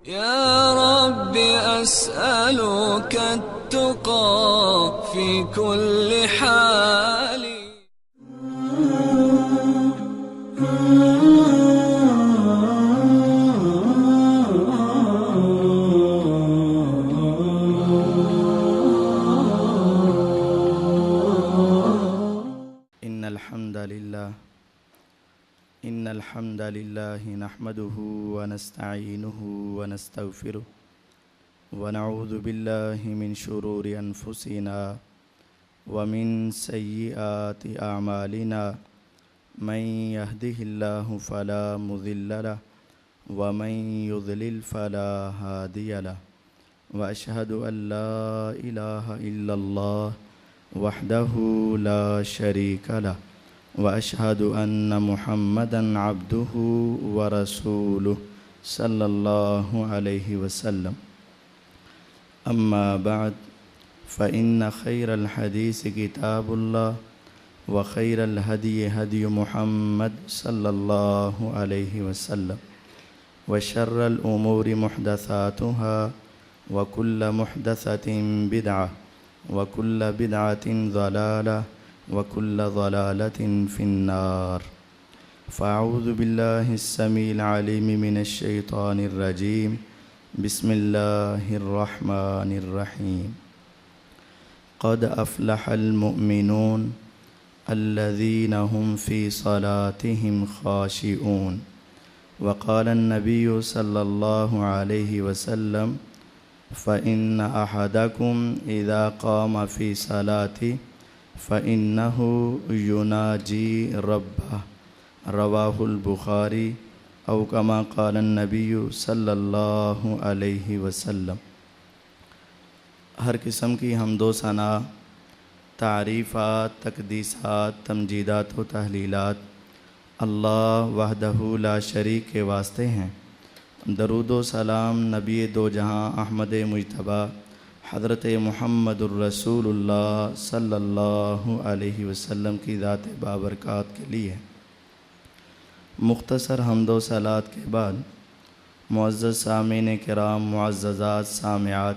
يا رب أسألك التقى في كل حال. إن الحمد لله نحمده ونستعينه ونستغفره ونعوذ بالله من شرور أنفسنا ومن سيئات أعمالنا من يهده الله فلا مضل له ومن يضلل فلا هادي له وأشهد أن لا إله إلا الله وحده لا شريك له وأشهد أن محمدًا عبده ورسوله صلى الله عليه وسلم. أما بعد فإن خير الحديث كتاب الله وخير الهدي هدي محمد صلى الله عليه وسلم وشر الأمور محدثاتها وكل محدثة بدعة وكل بدعة ضلالة وكل ضلالة في النار. فأعوذ بالله السميع العليم من الشيطان الرجيم. بسم الله الرحمن الرحيم. قد أفلح المؤمنون الذين هم في صلاتهم خاشعون. وقال النبي صلى الله عليه وسلم فإن أحدكم إذا قام في صلاته فإنه يناجي ربه. رواہ البخاری او کما قال النبی صلی اللہ علیہ وسلم. ہر قسم کی حمد و ثنا، تعریفات، تقدیسات، تمجیدات و تحلیلات اللہ وحدہ لا شریک کے واسطے ہیں. درود و سلام نبی دو جہاں احمد مجتبیٰ حضرت محمد الرسول اللہ صلی اللہ علیہ وسلم کی ذات بابرکات کے لیے. مختصر حمد و صلات کے بعد معزز سامعین کرام، معززات سامعات،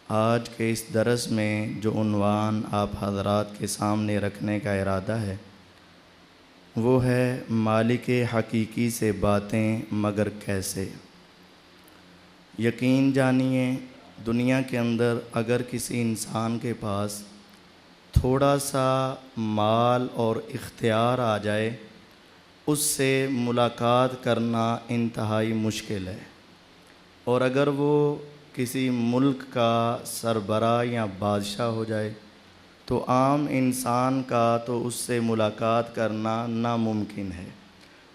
آج کے اس درس میں جو عنوان آپ حضرات کے سامنے رکھنے کا ارادہ ہے وہ ہے مالک حقیقی سے باتیں مگر کیسے. یقین جانیے دنیا کے اندر اگر کسی انسان کے پاس تھوڑا سا مال اور اختیار آ جائے اس سے ملاقات کرنا انتہائی مشکل ہے، اور اگر وہ کسی ملک کا سربراہ یا بادشاہ ہو جائے تو عام انسان کا تو اس سے ملاقات کرنا ناممکن ہے.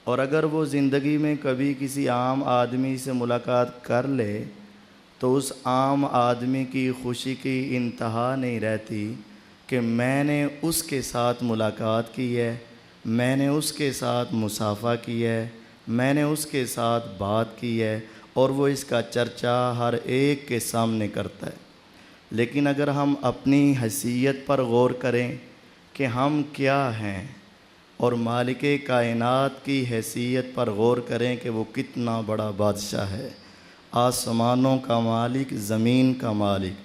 اور اگر وہ زندگی میں کبھی کسی عام آدمی سے ملاقات کر لے تو اس عام آدمی کی خوشی کی انتہا نہیں رہتی کہ میں نے اس کے ساتھ ملاقات کی ہے، میں نے اس کے ساتھ مصافحہ کی ہے، میں نے اس کے ساتھ بات کی ہے، اور وہ اس کا چرچا ہر ایک کے سامنے کرتا ہے. لیکن اگر ہم اپنی حیثیت پر غور کریں کہ ہم کیا ہیں، اور مالک کائنات کی حیثیت پر غور کریں کہ وہ کتنا بڑا بادشاہ ہے، آسمانوں کا مالک، زمین کا مالک،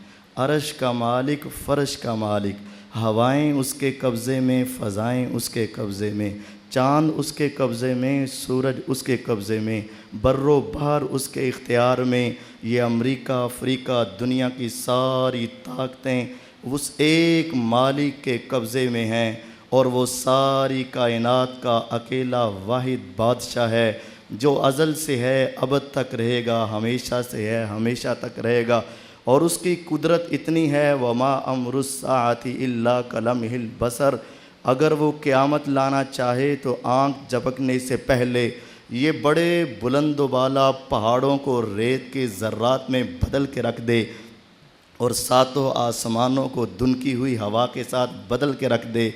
عرش کا مالک، فرش کا مالک، ہوائیں اس کے قبضے میں، فضائیں اس کے قبضے میں، چاند اس کے قبضے میں، سورج اس کے قبضے میں، بر و بحر اس کے اختیار میں. یہ امریکہ، افریقہ، دنیا کی ساری طاقتیں اس ایک مالک کے قبضے میں ہیں، اور وہ ساری کائنات کا اکیلا واحد بادشاہ ہے جو ازل سے ہے، ابد تک رہے گا، ہمیشہ سے ہے، ہمیشہ تک رہے گا. اور اس کی قدرت اتنی ہے وَمَا أَمْرُ السَّاعَةِ إِلَّا كَلَمْحِ الْبَصَرِ. اگر وہ قیامت لانا چاہے تو آنکھ جھپکنے سے پہلے یہ بڑے بلند و بالا پہاڑوں کو ریت کے ذرات میں بدل کے رکھ دے، اور ساتوں آسمانوں کو دھنکی ہوئی ہوا کے ساتھ بدل کے رکھ دے،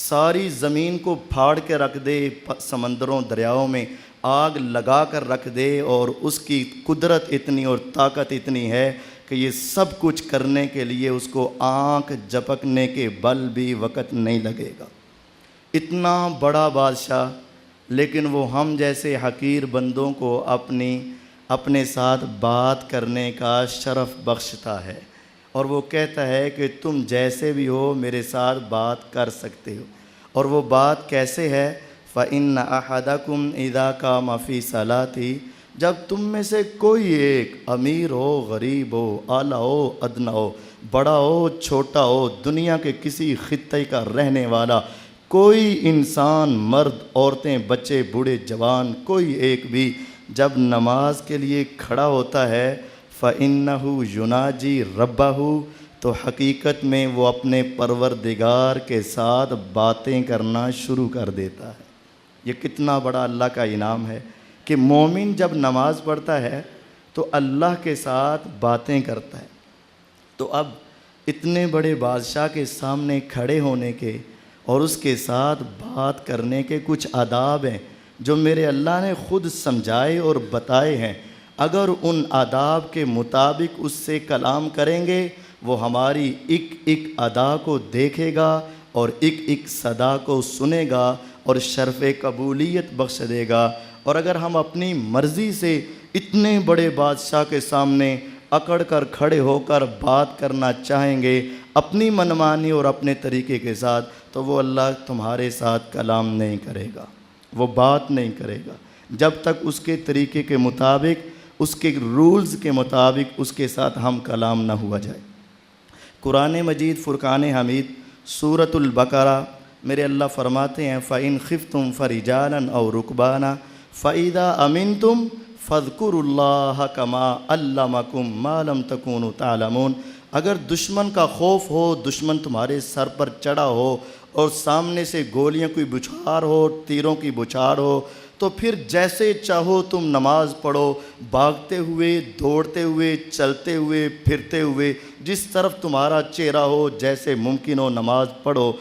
ساری زمین کو پھاڑ کے رکھ دے، سمندروں دریاؤں میں آگ لگا کر رکھ دے، اور اس کی قدرت اتنی اور طاقت اتنی ہے کہ یہ سب کچھ کرنے کے لیے اس کو آنکھ جھپکنے کے بل بھی وقت نہیں لگے گا. اتنا بڑا بادشاہ، لیکن وہ ہم جیسے حقیر بندوں کو اپنے ساتھ بات کرنے کا شرف بخشتا ہے، اور وہ کہتا ہے کہ تم جیسے بھی ہو میرے ساتھ بات کر سکتے ہو۔ اور وہ بات کیسے ہے؟ فَإِنَّ أَحَدَكُمْ إِذَا قَامَ فِي صَلَاتِهِ، جب تم میں سے کوئی ایک امیر ہو، غریب ہو، اعلیٰ ہو، ادنیٰ ہو، بڑا ہو، چھوٹا ہو، دنیا کے کسی خطے کا رہنے والا کوئی انسان، مرد، عورتیں، بچے، بوڑھے، جوان، کوئی ایک بھی جب نماز کے لیے کھڑا ہوتا ہے فَإِنَّهُ يُنَاجِي رَبَّهُ، تو حقیقت میں وہ اپنے پروردگار کے ساتھ باتیں کرنا شروع کر دیتا ہے۔ یہ کتنا بڑا اللہ کا انعام ہے کہ مومن جب نماز پڑھتا ہے تو اللہ کے ساتھ باتیں کرتا ہے۔ تو اب اتنے بڑے بادشاہ کے سامنے کھڑے ہونے کے اور اس کے ساتھ بات کرنے کے کچھ آداب ہیں جو میرے اللہ نے خود سمجھائے اور بتائے ہیں۔ اگر ان آداب کے مطابق اس سے کلام کریں گے وہ ہماری ایک ایک ادا کو دیکھے گا اور ایک ایک صدا کو سنے گا اور شرف قبولیت بخش دے گا۔ اور اگر ہم اپنی مرضی سے اتنے بڑے بادشاہ کے سامنے اکڑ کر کھڑے ہو کر بات کرنا چاہیں گے اپنی منمانی اور اپنے طریقے کے ساتھ، تو وہ اللہ تمہارے ساتھ کلام نہیں کرے گا، وہ بات نہیں کرے گا جب تک اس کے طریقے کے مطابق، اس کے رولز کے مطابق اس کے ساتھ ہم کلام نہ ہوا جائے۔ قرآن مجید فرقان حمید سورۃ البقرہ میرے اللہ فرماتے ہیں فَإِنْ خِفْتُمْ فَرِجَالًا أَوْ رُكْبَانًا فَإِذَا أَمِنْتُمْ فَاذْكُرُوا اللَّهَ كَمَا عَلَّمَكُمْ مَا لَمْ تَكُونُوا تَعْلَمُونَ، اگر دشمن کا خوف ہو، دشمن تمہارے سر پر چڑھا ہو اور سامنے سے گولیاں کی بچھار ہو، تیروں کی بچھار ہو، تو پھر جیسے چاہو تم نماز پڑھو، بھاگتے ہوئے، دوڑتے ہوئے، چلتے ہوئے، پھرتے ہوئے، جس طرف تمہارا چہرہ ہو، جیسے ممکن ہو نماز پڑھو۔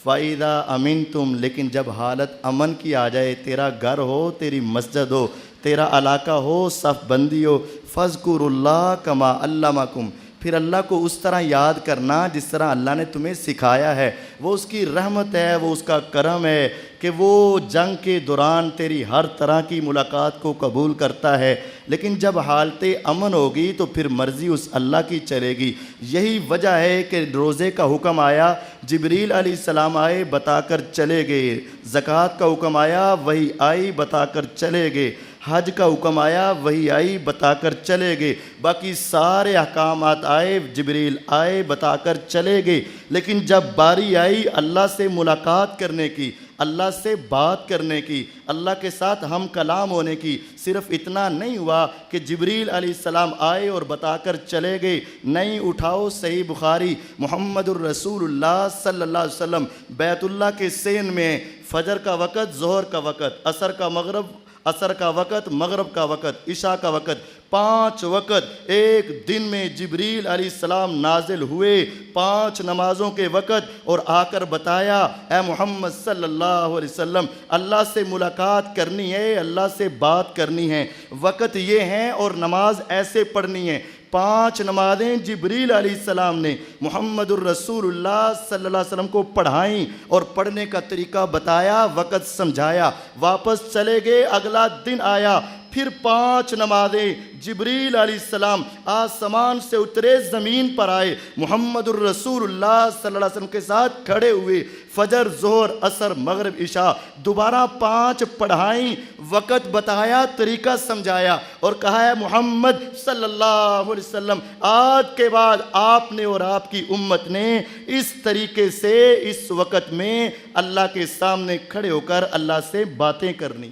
فَإِذَا أَمِنْتُمْ، لیکن جب حالت امن کی آ جائے، تیرا گھر ہو، تیری مسجد ہو، تیرا علاقہ ہو، صف بندی ہو، فَاذْكُرُوا اللَّهَ كَمَا عَلَّمَكُمْ، پھر اللہ کو اس طرح یاد کرنا جس طرح اللہ نے تمہیں سکھایا ہے۔ وہ اس کی رحمت ہے، وہ اس کا کرم ہے کہ وہ جنگ کے دوران تیری ہر طرح کی ملاقات کو قبول کرتا ہے، لیکن جب حالت امن ہوگی تو پھر مرضی اس اللہ کی چلے گی۔ یہی وجہ ہے کہ روزے کا حکم آیا، جبریل علیہ السلام آئے، بتا کر چلے گئے۔ زکوٰۃ کا حکم آیا، وہی آئی، بتا کر چلے گئے۔ حج کا حکم آیا، وہی آئی، بتا کر چلے گئے۔ باقی سارے احکامات آئے، جبریل آئے، بتا کر چلے گئے۔ لیکن جب باری آئی اللہ سے ملاقات کرنے کی، اللہ سے بات کرنے کی، اللہ کے ساتھ ہم کلام ہونے کی، صرف اتنا نہیں ہوا کہ جبریل علیہ السلام آئے اور بتا کر چلے گئے۔ نہیں، اٹھاؤ صحیح بخاری، محمد الرسول اللہ صلی اللہ علیہ وسلم بیت اللہ کے سین میں فجر کا وقت، ظہر کا وقت، عصر کا وقت، مغرب کا وقت، عشاء کا وقت، 5 وقت ایک دن میں جبریل علیہ السلام نازل ہوئے، 5 نمازوں کے وقت، اور آ کر بتایا اے محمد صلی اللہ علیہ وسلم اللہ سے ملاقات کرنی ہے، اللہ سے بات کرنی ہے، وقت یہ ہیں اور نماز ایسے پڑھنی ہے۔ 5 نمازیں جبریل علیہ السلام نے محمد الرسول اللہ صلی اللہ علیہ وسلم کو پڑھائیں اور پڑھنے کا طریقہ بتایا، وقت سمجھایا، واپس چلے گئے۔ اگلا دن آیا، پھر 5 نمازیں جبریل علیہ السلام آسمان سے اترے، زمین پر آئے، محمد الرسول اللہ صلی اللہ علیہ وسلم کے ساتھ کھڑے ہوئے، فجر، ظہر، عصر، مغرب، عشاء دوبارہ 5 پڑھائیں، وقت بتایا، طریقہ سمجھایا، اور کہا ہے محمد صلی اللہ علیہ وسلم آج کے بعد آپ نے اور آپ کی امت نے اس طریقے سے اس وقت میں اللہ کے سامنے کھڑے ہو کر اللہ سے باتیں کرنی۔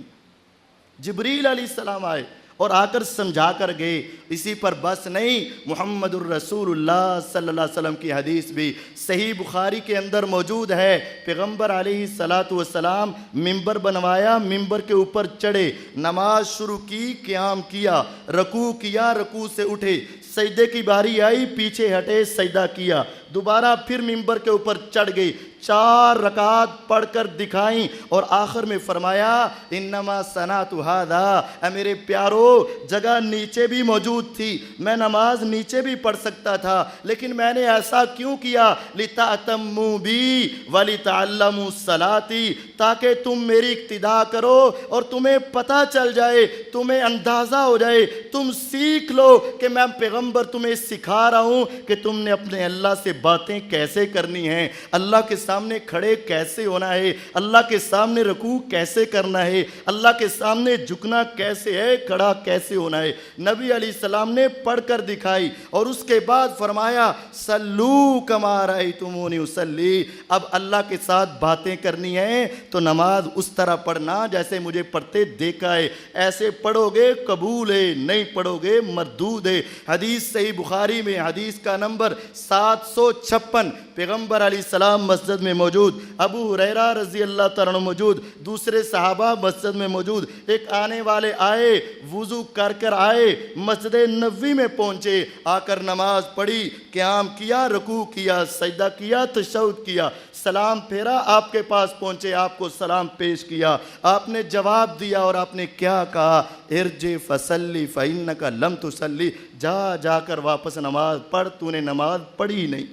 جبریل علیہ السلام آئے اور آ کر سمجھا کر گئے۔ اسی پر بس نہیں، محمد الرسول اللہ صلی اللہ علیہ وسلم کی حدیث بھی صحیح بخاری کے اندر موجود ہے۔ پیغمبر علیہ السلام ممبر بنوایا، ممبر کے اوپر چڑھے، نماز شروع کی، قیام کیا، رکوع کیا، رکوع سے اٹھے، سجدے کی باری آئی، پیچھے ہٹے، سجدہ کیا، دوبارہ پھر ممبر کے اوپر چڑھ گئی، 4 رکعت پڑھ کر دکھائیں اور آخر میں فرمایا انما صنعت ھذا، اے میرے پیارو جگہ نیچے بھی موجود تھی، میں نماز نیچے بھی پڑھ سکتا تھا، لیکن میں نے ایسا کیوں کیا؟ لتأتموا بی ولتعلموا صلاتی، تاکہ تم میری اقتداء کرو اور تمہیں پتہ چل جائے، تمہیں اندازہ ہو جائے، تم سیکھ لو کہ میں پیغمبر تمہیں سکھا رہا ہوں کہ تم نے اپنے اللہ سے باتیں کیسے کرنی ہیں، اللہ کے سامنے کھڑے کیسے ہونا ہے، اللہ کے سامنے رکوع کیسے کرنا ہے، اللہ کے سامنے جھکنا کیسے ہے، کھڑا کیسے ہونا ہے۔ نبی علیہ السلام نے پڑھ کر دکھائی اور اس کے بعد فرمایا صلو کما رأیتمونی اصلی، اب اللہ کے ساتھ باتیں کرنی ہیں تو نماز اس طرح پڑھنا جیسے مجھے پڑھتے دیکھا ہے، ایسے پڑھو گے قبول ہے، نہیں پڑھو گے مردود ہے۔ حدیث صحیح بخاری میں حدیث کا نمبر 756، پیغمبر علیہ السلام مسجد میں موجود، ابو ہریرہ رضی اللہ تعالیٰ عنہ موجود، دوسرے صحابہ مسجد میں موجود، ایک آنے والے آئے، وضو کر کر آئے، مسجد نبوی میں پہنچے، آ کر نماز پڑھی، قیام کیا، رکوع کیا، سجدہ کیا، تشہد کیا، سلام پھیرا، آپ کے پاس پہنچے، آپ کو سلام پیش کیا، آپ نے جواب دیا اور آپ نے کیا کہا؟ ارجع فصلی فإنک لم تصلی، جا کر واپس نماز پڑھ، تو نے نماز پڑھی نہیں،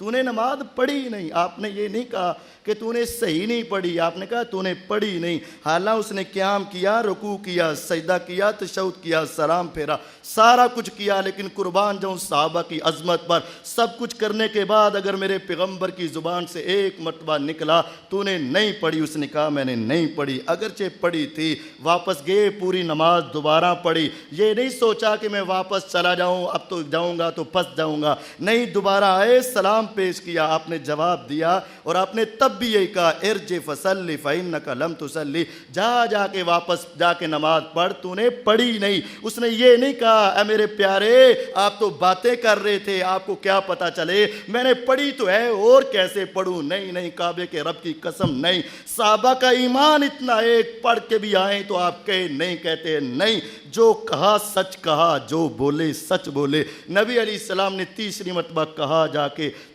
تو نے نماز پڑھی نہیں۔ آپ نے یہ نہیں کہا کہ تو نے صحیح نہیں پڑھی، آپ نے کہا تو نے پڑھی نہیں، حالانکہ اس نے قیام کیا، رکوع کیا، سجدہ کیا، تشہد کیا، سلام پھیرا، سارا کچھ کیا، لیکن قربان جاؤں صحابہ کی عظمت پر، سب کچھ کرنے کے بعد اگر میرے پیغمبر کی زبان سے ایک مرتبہ نکلا تو نے نہیں پڑھی، اس نے کہا میں نے نہیں پڑھی، اگرچہ پڑھی تھی، واپس گئے، پوری نماز دوبارہ پڑھی، یہ نہیں سوچا کہ میں واپس چلا جاؤں، اب تو جاؤں گا تو پھنس جاؤں گا، نہیں، دوبارہ آئے، سلام پیش کیا، آپ نے جواب دیا اور آپ نے تب بھی یہی کہا ارجع فصلی فإنک لم تصلی، جا کے واپس جا کے نماز پڑھ، تو نے پڑھی نہیں۔ اس نے یہ نہیں کہا اے میرے پیارے آپ تو باتیں کر رہے تھے، آپ کو کیا پتا چلے، میں نے پڑھی تو ہے اور کیسے پڑھوں، نہیں، کعبے کے رب کی قسم نہیں۔ صحابہ کا ایمان اتنا ایک، پڑھ کے بھی آئیں تو آپ کہے نہیں، کہتے نہیں، جو کہا سچ کہا، جو بولے سچ بولے۔ نبی علیہ السلام نے تیسری مرتبہ کہا،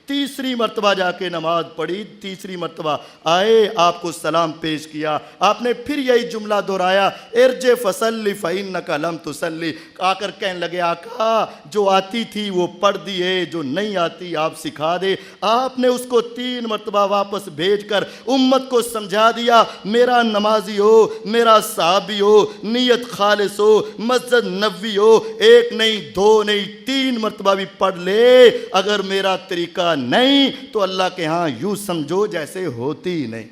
تیسری مرتبہ جا کے نماز پڑھی، تیسری مرتبہ آئے، آپ کو سلام پیش کیا، آپ نے پھر یہی جملہ دہرایا ارجع فصلی فإنک لم تصلی، آ کر کہنے لگے آقا جو آتی تھی وہ پڑھ دیے، جو نہیں آتی آپ سکھا دے۔ آپ نے اس کو 3 مرتبہ واپس بھیج کر امت کو سمجھا دیا میرا نمازی ہو، میرا صحابی ہو، نیت خالص ہو، مسجد نبوی ہو، 1 نہیں 2 نہیں 3 مرتبہ بھی پڑھ لے، اگر میرا طریقہ نہیں تو اللہ کے ہاں یوں سمجھو جیسے ہوتی نہیں۔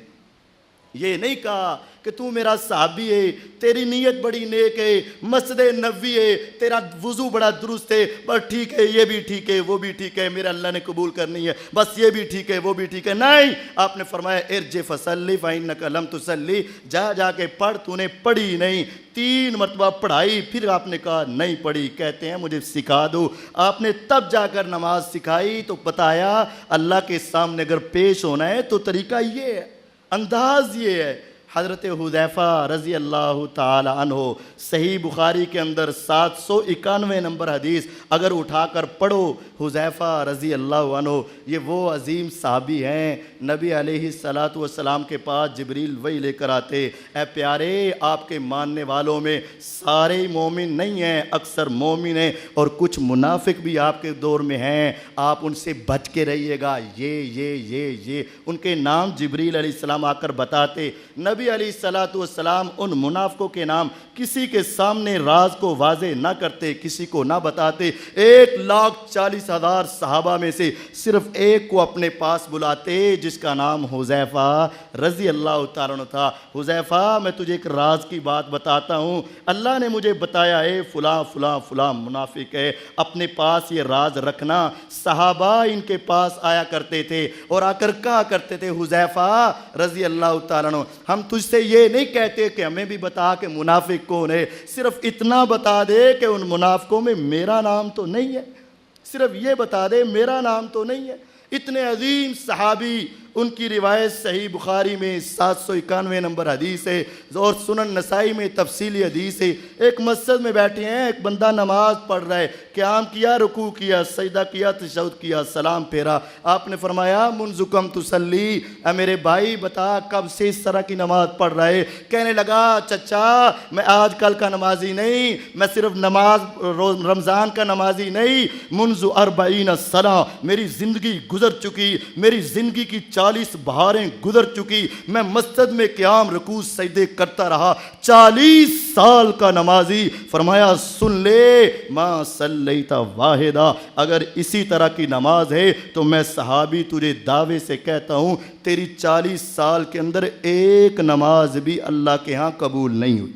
یہ نہیں کہا کہ تو میرا صحابی ہے، تیری نیت بڑی نیک ہے، مسجد نبوی ہے، تیرا وضو بڑا درست ہے، بس ٹھیک ہے، یہ بھی ٹھیک ہے، وہ بھی ٹھیک ہے، میرے اللہ نے قبول کرنی ہے، بس یہ بھی ٹھیک ہے، وہ بھی ٹھیک ہے، نہیں، آپ نے فرمایا ارجع فصلی فإنک لم تصلی، جا کے پڑھ، تو نے پڑھی نہیں۔ 3 مرتبہ پڑھائی، پھر آپ نے کہا نہیں پڑھی، کہتے ہیں مجھے سکھا دو۔ آپ نے تب جا کر نماز سکھائی تو بتایا اللہ کے سامنے اگر پیش ہونا ہے تو طریقہ یہ ہے، انداز یہ ہے۔ حضرت حذیفہ رضی اللہ تعالی عنہ، صحیح بخاری کے اندر 791 نمبر حدیث اگر اٹھا کر پڑھو، حذیفہ رضی اللہ عنہ یہ وہ عظیم صحابی ہیں، نبی علیہ السلام کے پاس جبریل وحی لے کر آتے، اے پیارے آپ کے ماننے والوں میں سارے مومن نہیں ہیں، اکثر مومن ہیں اور کچھ منافق بھی آپ کے دور میں ہیں، آپ ان سے بچ کے رہیے گا، یہ ان کے نام جبریل علیہ السلام آ کر بتاتے۔ نبی علیہ السلام ان منافقوں کے نام کسی کے سامنے راز کو واضح نہ کرتے، کسی کو نہ بتاتے، 1,40,000 صحابہ میں سے صرف ایک کو اپنے پاس بلاتے جس کا نام حذیفہ رضی اللہ تعالیٰ عنہ تھا۔ حذیفہ میں تجھے ایک راز کی بات بتاتا ہوں، اللہ نے مجھے بتایا ہے فلاں فلاں فلاں منافق ہے، اپنے پاس یہ راز رکھنا۔ صحابہ ان کے پاس آیا کرتے تھے اور آ کر کہا کرتے تھے حذیفہ رضی اللہ تعالیٰ عنہ ہم تجھ سے یہ نہیں کہتے کہ ہمیں بھی بتا کہ منافق کون ہے، صرف اتنا بتا دے کہ ان منافقوں میں میرا نام تو نہیں ہے، صرف یہ بتا دے میرا نام تو نہیں ہے۔ اتنے عظیم صحابی ان کی روایت صحیح بخاری میں 791 نمبر حدیث ہے اور سنن نسائی میں تفصیلی حدیث ہے۔ ایک مسجد میں بیٹھے ہیں، ایک بندہ نماز پڑھ رہا ہے، قیام کیا، رکوع کیا، سجدہ کیا، تشہد کیا، سلام پھیرا۔ آپ نے فرمایا منذ کم تصلی، اے میرے بھائی بتا کب سے اس طرح کی نماز پڑھ رہا ہے؟ کہنے لگا چچا میں آج کل کا نمازی نہیں، میں صرف نماز رمضان کا نمازی نہیں، منذ 40 سنہ میری زندگی گزر چکی، میری زندگی کی 40 بہاریں گزر چکی، میں مسجد میں قیام رکوع سجدے کرتا رہا، 40 سال کا نمازی۔ فرمایا سن لے ما صلیت واحدہ، اگر اسی طرح کی نماز ہے تو میں صحابی تجھے دعوے سے کہتا ہوں تیری 40 سال کے اندر ایک نماز بھی اللہ کے ہاں قبول نہیں ہوئی۔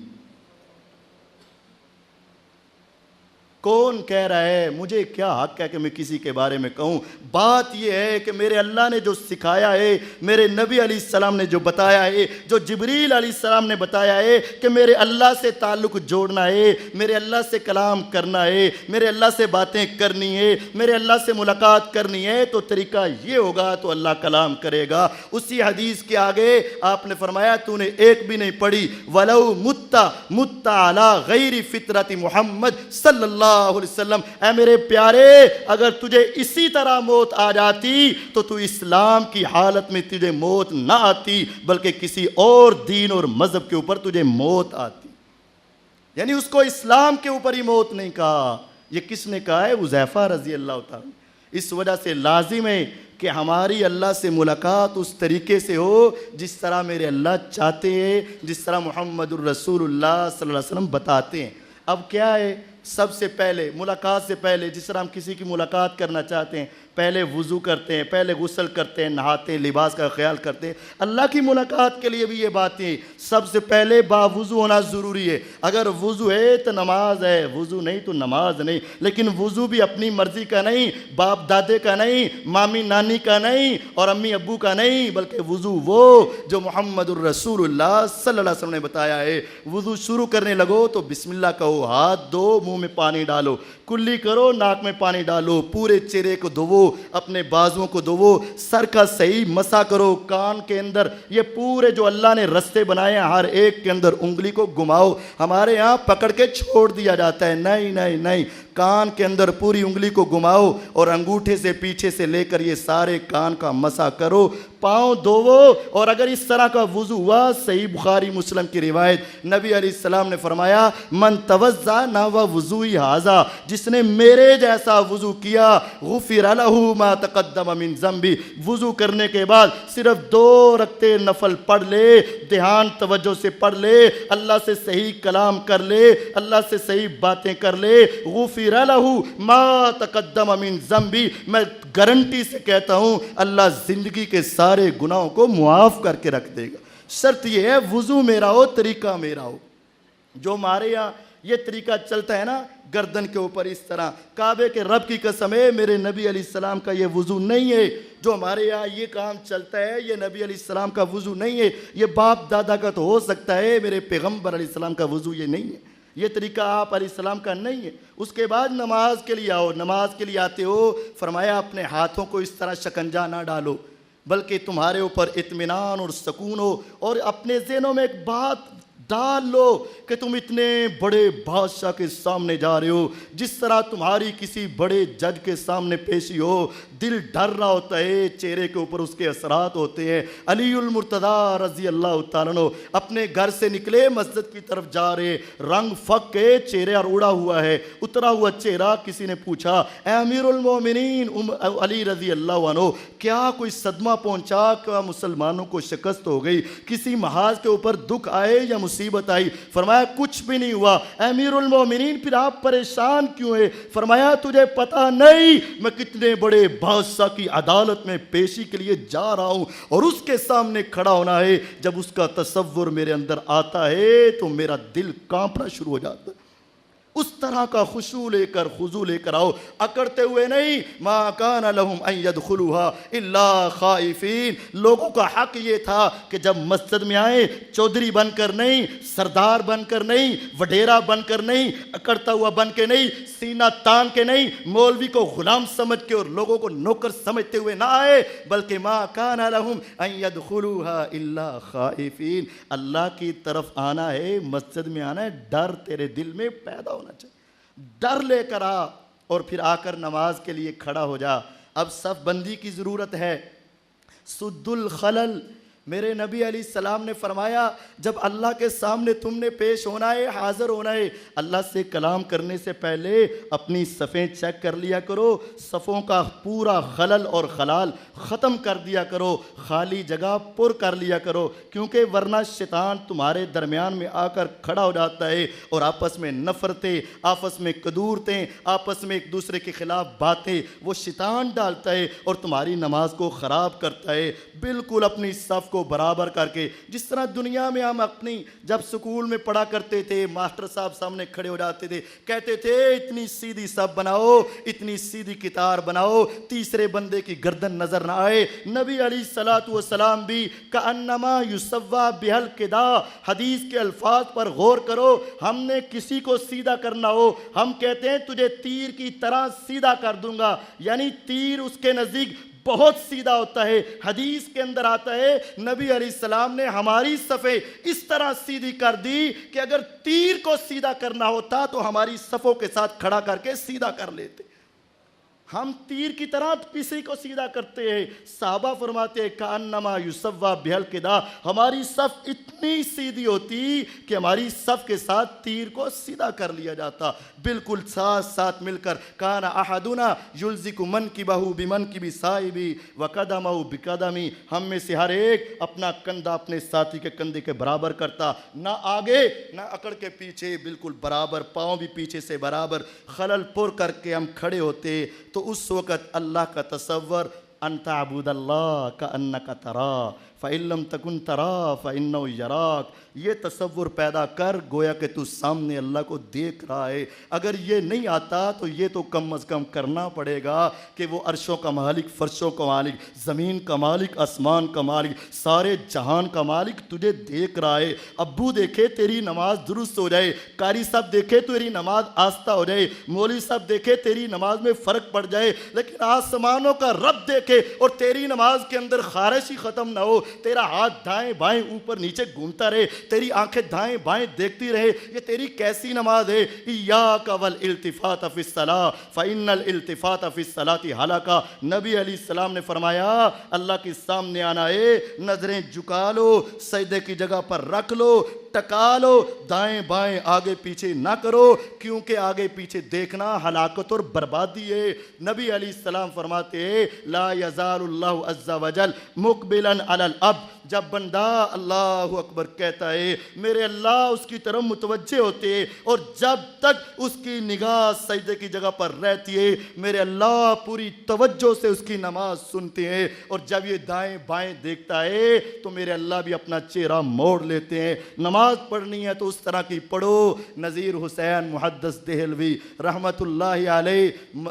کون کہہ رہا ہے؟ مجھے کیا حق ہے کہ میں کسی کے بارے میں کہوں؟ بات یہ ہے کہ میرے اللہ نے جو سکھایا ہے، میرے نبی علیہ السلام نے جو بتایا ہے، جو جبریل علیہ السلام نے بتایا ہے کہ میرے اللہ سے تعلق جوڑنا ہے، میرے اللہ سے کلام کرنا ہے، میرے اللہ سے باتیں کرنی ہے، میرے اللہ سے ملاقات کرنی ہے، تو طریقہ یہ ہوگا تو اللہ کلام کرے گا۔ اسی حدیث کے آگے آپ نے فرمایا تو نے ایک بھی نہیں پڑھی، وَلَوْ مُتَّ عَلَىٰ غَيْرِ فِطْرَةِ محمد صلی اللہ علیہ وسلم، اے میرے پیارے اگر تجھے اسی طرح موت آ جاتی تو اسلام کی حالت میں تجھے موت نہ آتی بلکہ کسی اور دین اور مذہب کے اوپر تجھے موت آتی۔ یعنی اس کو اسلام کے اوپر ہی موت نہیں کہا۔ یہ کس نے کہا ہے؟ حذیفہ رضی اللہ تعالیٰ۔ اس وجہ سے لازم ہے کہ ہماری اللہ سے ملاقات اس طریقے سے ہو جس طرح میرے اللہ چاہتے ہیں، جس طرح محمد الرسول اللہ صلی اللہ علیہ وسلم بتاتے ہیں۔ اب کیا ہے؟ سب سے پہلے ملاقات سے پہلے جس طرح ہم کسی کی ملاقات کرنا چاہتے ہیں پہلے وضو کرتے ہیں، پہلے غسل کرتے ہیں، نہاتے ہیں، لباس کا خیال کرتے ہیں۔ اللہ کی ملاقات کے لیے بھی یہ باتیں سب سے پہلے باوضو ہونا ضروری ہے۔ اگر وضو ہے تو نماز ہے، وضو نہیں تو نماز نہیں۔ لیکن وضو بھی اپنی مرضی کا نہیں، باپ دادے کا نہیں، مامی نانی کا نہیں اور امی ابو کا نہیں، بلکہ وضو وہ جو محمد الرسول اللہ صلی اللہ علیہ وسلم نے بتایا ہے۔ وضو شروع کرنے لگو تو بسم اللہ کہو، ہاتھ دو، منہ میں پانی ڈالو، کلی کرو، ناک میں پانی ڈالو، پورے چہرے کو دھوو، اپنے بازوؤں کو دھوو، سر کا صحیح مسا کرو، کان کے اندر یہ پورے جو اللہ نے رستے بنائے ہیں ہر ایک کے اندر انگلی کو گھماؤ۔ ہمارے یہاں پکڑ کے چھوڑ دیا جاتا ہے، نہیں نہیں نہیں، کان کے اندر پوری انگلی کو گھماؤ اور انگوٹھے سے پیچھے سے لے کر یہ سارے کان کا مسا کرو، پاؤں دھوو۔ اور اگر اس طرح کا وضو ہوا، صحیح بخاری مسلم کی روایت، نبی علیہ السلام نے فرمایا من توضا نحو وضوئی ھذا، جس نے میرے جیسا وضو کیا غفر لہ ما تقدم من ذنبی، وضو کرنے کے بعد صرف 2 رکعتیں نفل پڑھ لے، دھیان توجہ سے پڑھ لے، اللہ سے صحیح کلام کر لے، اللہ سے صحیح باتیں کر لے، غفر لہ ما تقدم من ذنبی، میں گارنٹی سے کہتا ہوں اللہ زندگی کے سارے گناہوں کو معاف کر کے رکھ دے گا۔ شرط یہ ہے وضو میرا ہو، طریقہ میرا ہو۔ جو ہمارے یہاں یہ طریقہ چلتا ہے نا گردن کے اوپر اس طرح، کعبے کے رب کی قسم ہے میرے نبی علیہ السلام کا یہ وضو نہیں ہے۔ جو ہمارے یہاں یہ کام چلتا ہے یہ نبی علیہ السلام کا وضو نہیں ہے۔ یہ باپ دادا کا تو ہو سکتا ہے، میرے پیغمبر علیہ السلام کا وضو یہ نہیں ہے، یہ طریقہ آپ علیہ السلام کا نہیں ہے۔ اس کے بعد نماز کے لیے آؤ، نماز کے لیے آتے ہو، فرمایا اپنے ہاتھوں کو اس طرح شکنجہ نہ ڈالو بلکہ تمہارے اوپر اطمینان اور سکون ہو، اور اپنے ذہنوں میں ایک بات ڈال لو کہ تم اتنے بڑے بادشاہ کے سامنے جا رہے ہو، جس طرح تمہاری کسی بڑے جج کے سامنے پیشی ہو، دل ڈر رہا ہوتا ہے، چہرے کے اوپر اس کے اثرات ہوتے ہیں۔ علی المرتضیٰ رضی اللہ تعالیٰ عنہ اپنے گھر سے نکلے، مسجد کی طرف جا رہے، رنگ پھک کے چہرے اڑا ہوا ہے، اترا ہوا چہرہ۔ کسی نے پوچھا اے امیر المومنین علی رضی اللہ عنہ، کیا کوئی صدمہ پہنچا، کیا مسلمانوں کو شکست ہو گئی، کسی محاذ کے اوپر دکھ آئے یا مصیبت آئی؟ فرمایا کچھ بھی نہیں ہوا۔ امیر المومنین پھر آپ پریشان کیوں ہیں؟ فرمایا تجھے پتہ نہیں میں کتنے بڑے بادشاہ کی عدالت میں پیشی کے لیے جا رہا ہوں، اور اس کے سامنے کھڑا ہونا ہے، جب اس کا تصور میرے اندر آتا ہے تو میرا دل کانپنا شروع ہو جاتا ہے۔ اس طرح کا خشوع لے کر خضوع لے کر آؤ، اکڑتے ہوئے نہیں۔ ما کان لہم ان یدخلوها الا خائفین، لوگوں کا حق یہ تھا کہ جب مسجد میں آئے چودھری بن کر نہیں، سردار بن کر نہیں، وڈیرا بن کر نہیں، اکڑتا ہوا بن کے نہیں، سینہ تان کے نہیں، مولوی کو غلام سمجھ کے اور لوگوں کو نوکر سمجھتے ہوئے نہ آئے، بلکہ ما کان لہم ان یدخلوها الا خائفین، اللہ کی طرف آنا ہے، مسجد میں آنا ہے، ڈر تیرے دل میں پیدا ہونا چاہیے، ڈر لے کر آ، اور پھر آ کر نماز کے لیے کھڑا ہو جا۔ اب صف بندی کی ضرورت ہے، سد الخلل۔ میرے نبی علیہ السلام نے فرمایا جب اللہ کے سامنے تم نے پیش ہونا ہے، حاضر ہونا ہے، اللہ سے کلام کرنے سے پہلے اپنی صفیں چیک کر لیا کرو، صفوں کا پورا خلل اور خلال ختم کر دیا کرو، خالی جگہ پر کر لیا کرو، کیونکہ ورنہ شیطان تمہارے درمیان میں آ کر کھڑا ہو جاتا ہے اور آپس میں نفرتیں، آپس میں کدورتیں، آپس میں ایک دوسرے کے خلاف باتیں وہ شیطان ڈالتا ہے اور تمہاری نماز کو خراب کرتا ہے۔ بالکل اپنی صف کو برابر کر کے، جس طرح دنیا میں ہم اپنی جب سکول میں پڑھا کرتے تھے، ماسٹر صاحب سامنے کھڑے ہو جاتے تھے، کہتے تھے اتنی سیدھی صف بناؤ، اتنی سیدھی قطار بناؤ، تیسرے بندے کی گردن نظر نہ آئے۔ نبی علیہ الصلوۃ والسلام بھی کأنما یسویٰ بہ القدا، حدیث کے الفاظ پر غور کرو، ہم نے کسی کو سیدھا کرنا ہو، ہم کہتے ہیں تجھے تیر کی طرح سیدھا کر دوں گا، یعنی تیر اس کے نزدیک بہت سیدھا ہوتا ہے۔ حدیث کے اندر آتا ہے نبی علیہ السلام نے ہماری صفیں اس طرح سیدھی کر دی کہ اگر تیر کو سیدھا کرنا ہوتا تو ہماری صفوں کے ساتھ کھڑا کر کے سیدھا کر لیتے، ہم تیر کی طرح کسی کو سیدھا کرتے ہیں۔ صحابہ فرماتے ہیں کأنما یسویٰ بہ القدا، ہماری صف اتنی سیدھی ہوتی کہ ہماری صف کے ساتھ تیر کو سیدھا کر لیا جاتا، بالکل ساتھ ساتھ مل کر۔ کان احدنا یلزق منکبہ بمنکب صاحبہ وقدمہ بقدمہ، ہم میں سے ہر ایک اپنا کندھا اپنے ساتھی کے کندھے کے برابر کرتا، نہ آگے نہ اکڑ کے پیچھے، بالکل برابر، پاؤں بھی پیچھے سے برابر، خلل پر کر کے ہم کھڑے ہوتے۔ تو اس وقت اللہ کا تصور ان تعبد اللہ کأنک تراہ فإن لم تکن تراہ فإنہ یراک، یہ تصور پیدا کر گویا کہ تو سامنے اللہ کو دیکھ رہا ہے۔ اگر یہ نہیں آتا تو یہ تو کم از کم کرنا پڑے گا کہ وہ عرشوں کا مالک، فرشوں کا مالک، زمین کا مالک، آسمان کا مالک، سارے جہان کا مالک تجھے دیکھ رہا ہے۔ ابو دیکھے تیری نماز درست ہو جائے، قاری صاحب دیکھے تیری نماز آستہ ہو جائے، مولوی صاحب دیکھے تیری نماز میں فرق پڑ جائے، لیکن آسمانوں کا رب دیکھے اور تیری نماز کے اندر خارش ہی ختم نہ ہو، تیرا ہاتھ دائیں بائیں اوپر نیچے گھومتا رہے، تیری آنکھیں دائیں بائیں دیکھتی رہے، یہ تیری کیسی نماز ہے؟ ایاک والالتفات فی الصلاۃ فإن الالتفات فی الصلاۃ ہلاکہ۔ نبی علیہ السلام نے فرمایا اللہ کے سامنے آنا ہے، نظریں جھکا لو، سجدے کی جگہ پر رکھ لو، ٹکا لو، دائیں بائیں آگے پیچھے نہ کرو، کیونکہ آگے پیچھے دیکھنا ہلاکت اور بربادی ہے۔ نبی علیہ السلام فرماتے ہیں لا یزال اللہ عز وجل مقبلا علی العبد، جب بندہ اللہ اکبر کہتا ہے میرے اللہ اس کی طرف متوجہ ہوتے ہیں، اور جب تک اس کی نگاہ سجدے کی جگہ پر رہتی ہے میرے اللہ پوری توجہ سے اس کی نماز سنتے ہیں، اور جب یہ دائیں بائیں دیکھتا ہے تو میرے اللہ بھی اپنا چہرہ موڑ لیتے ہیں۔ نماز پڑھنی ہے تو اس طرح کی پڑھو۔ نذیر حسین محدث دہلوی رحمت اللہ علیہ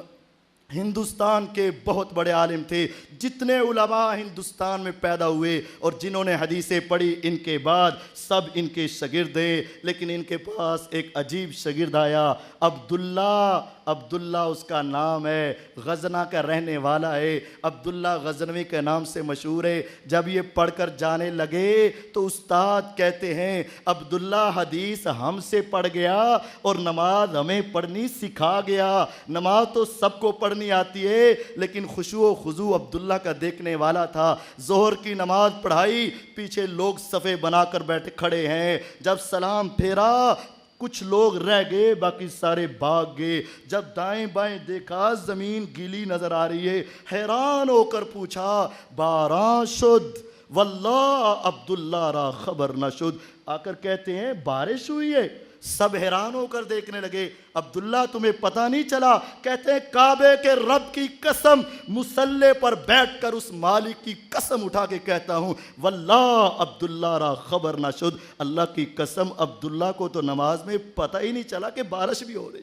ہندوستان کے بہت بڑے عالم تھے، جتنے علماء ہندوستان میں پیدا ہوئے اور جنہوں نے حدیثیں پڑھی ان کے بعد سب ان کے شاگرد ہیں، لیکن ان کے پاس ایک عجیب شاگرد آیا، عبداللہ اس کا نام ہے، غزنہ کا رہنے والا ہے، عبداللہ غزنوی کے نام سے مشہور ہے۔ جب یہ پڑھ کر جانے لگے تو استاد کہتے ہیں عبداللہ حدیث ہم سے پڑھ گیا اور نماز ہمیں پڑھنی سکھا گیا۔ نماز تو سب کو پڑھنی آتی ہے لیکن خشوع و خضوع عبداللہ کا دیکھنے والا تھا۔ ظہر کی نماز پڑھائی، پیچھے لوگ صفیں بنا کر بیٹھے کھڑے ہیں، جب سلام پھیرا کچھ لوگ رہ گئے، باقی سارے بھاگ گئے۔ جب دائیں بائیں دیکھا زمین گیلی نظر آ رہی ہے، حیران ہو کر پوچھا باران شد واللہ عبداللہ را خبر نہ شد۔ آ کر کہتے ہیں بارش ہوئی ہے؟ سب حیران ہو کر دیکھنے لگے۔ عبداللہ تمہیں پتہ نہیں چلا؟ کہتے ہیں کعبے کے رب کی قسم، مصلی پر بیٹھ کر اس مالک کی قسم اٹھا کے کہتا ہوں واللہ عبداللہ را خبر نہ شد، اللہ کی قسم عبداللہ کو تو نماز میں پتہ ہی نہیں چلا کہ بارش بھی ہو رہی۔